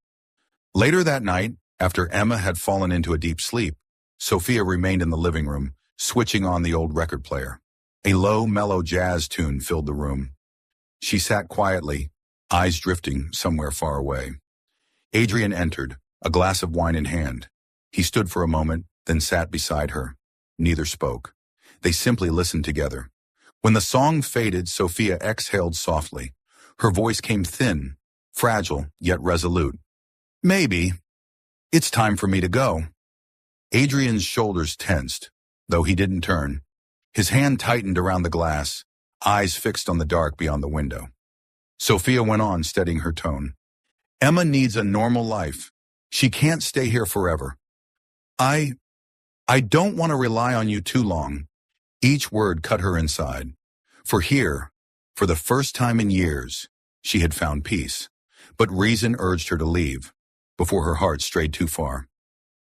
Later that night, after Emma had fallen into a deep sleep, Sophia remained in the living room, switching on the old record player. A low, mellow jazz tune filled the room. She sat quietly, eyes drifting somewhere far away. Adrian entered, a glass of wine in hand. He stood for a moment, then sat beside her. Neither spoke. They simply listened together. When the song faded, Sophia exhaled softly. Her voice came thin, fragile, yet resolute. "Maybe. It's time for me to go." Adrian's shoulders tensed, though he didn't turn. His hand tightened around the glass, eyes fixed on the dark beyond the window. Sophia went on, steadying her tone. "Emma needs a normal life. She can't stay here forever. I don't want to rely on you too long." Each word cut her inside. For here, for the first time in years, she had found peace. But reason urged her to leave, before her heart strayed too far.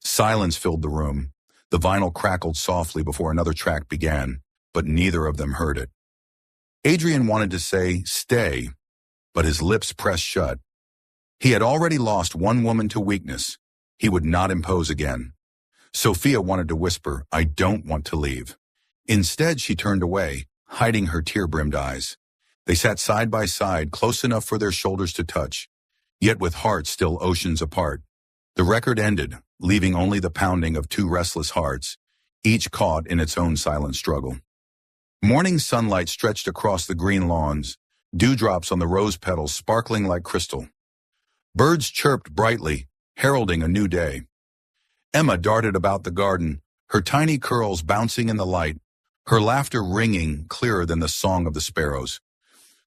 Silence filled the room. The vinyl crackled softly before another track began, but neither of them heard it. Adrian wanted to say, "Stay," but his lips pressed shut. He had already lost one woman to weakness. He would not impose again. Sophia wanted to whisper, "I don't want to leave." Instead, she turned away, hiding her tear-brimmed eyes. They sat side by side, close enough for their shoulders to touch, yet with hearts still oceans apart. The record ended, leaving only the pounding of two restless hearts, each caught in its own silent struggle. Morning sunlight stretched across the green lawns, dewdrops on the rose petals sparkling like crystal. Birds chirped brightly, heralding a new day. Emma darted about the garden, her tiny curls bouncing in the light, her laughter ringing clearer than the song of the sparrows.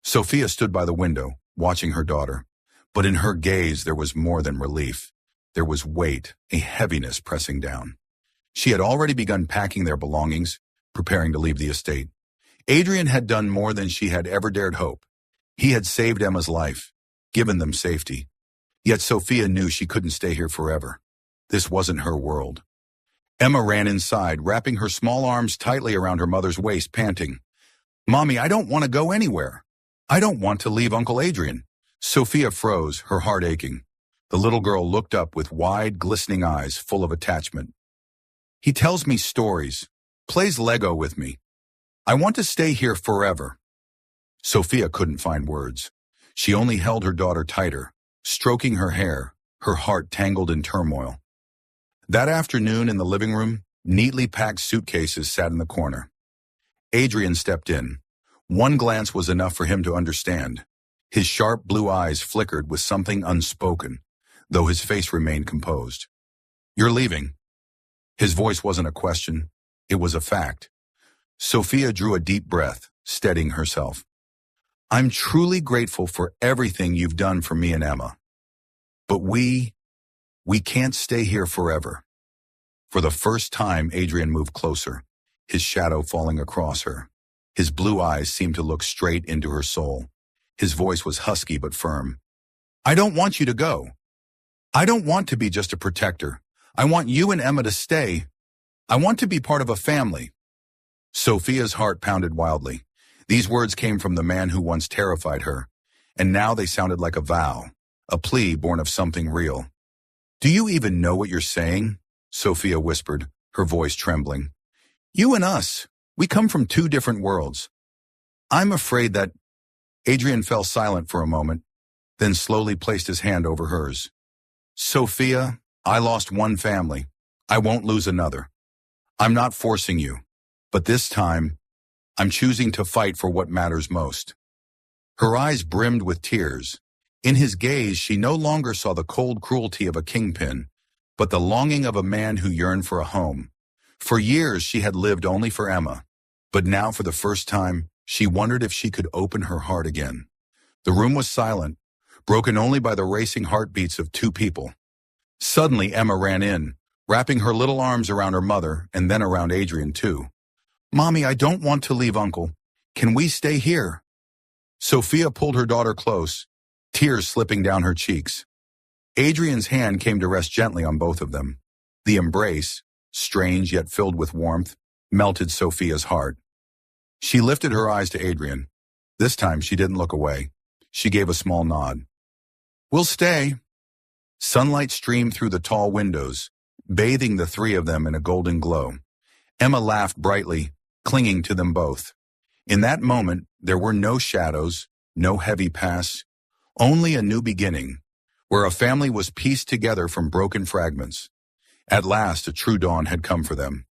Sophia stood by the window, watching her daughter. But in her gaze there was more than relief. There was weight, a heaviness pressing down. She had already begun packing their belongings, preparing to leave the estate. Adrian had done more than she had ever dared hope. He had saved Emma's life, given them safety. Yet Sophia knew she couldn't stay here forever. This wasn't her world. Emma ran inside, wrapping her small arms tightly around her mother's waist, panting, "Mommy, I don't want to go anywhere. I don't want to leave Uncle Adrian." Sophia froze, her heart aching. The little girl looked up with wide, glistening eyes full of attachment. "He tells me stories, plays Lego with me. I want to stay here forever." Sophia couldn't find words. She only held her daughter tighter, stroking her hair, her heart tangled in turmoil. That afternoon in the living room, neatly packed suitcases sat in the corner. Adrian stepped in. One glance was enough for him to understand. His sharp blue eyes flickered with something unspoken, though his face remained composed. "You're leaving." His voice wasn't a question, it was a fact. Sophia drew a deep breath, steadying herself. "I'm truly grateful for everything you've done for me and Emma. But we can't stay here forever." For the first time, Adrian moved closer, his shadow falling across her. His blue eyes seemed to look straight into her soul. His voice was husky but firm. "I don't want you to go. I don't want to be just a protector. I want you and Emma to stay I want to be part of a family. Sophia's heart pounded wildly. These words came from the man who once terrified her, and now they sounded like a vow, a plea born of something real. Do you even know what you're saying? Sophia whispered, her voice trembling. You and us, we come from two different worlds. I'm afraid that... Adrian fell silent for a moment, then slowly placed his hand over hers. Sophia, I lost one family. I won't lose another. I'm not forcing you, but this time, I'm choosing to fight for what matters most. Her eyes brimmed with tears. In his gaze, she no longer saw the cold cruelty of a kingpin, but the longing of a man who yearned for a home. For years, she had lived only for Emma, but now for the first time, she wondered if she could open her heart again. The room was silent, broken only by the racing heartbeats of two people. Suddenly, Emma ran in, wrapping her little arms around her mother and then around Adrian too. Mommy, I don't want to leave Uncle. Can we stay here? Sophia pulled her daughter close, tears slipping down her cheeks. Adrian's hand came to rest gently on both of them. The embrace, strange yet filled with warmth, melted Sophia's heart. She lifted her eyes to Adrian. This time she didn't look away. She gave a small nod. We'll stay. Sunlight streamed through the tall windows, bathing the three of them in a golden glow. Emma laughed brightly, clinging to them both. In that moment, there were no shadows, no heavy past, only a new beginning, where a family was pieced together from broken fragments. At last, a true dawn had come for them.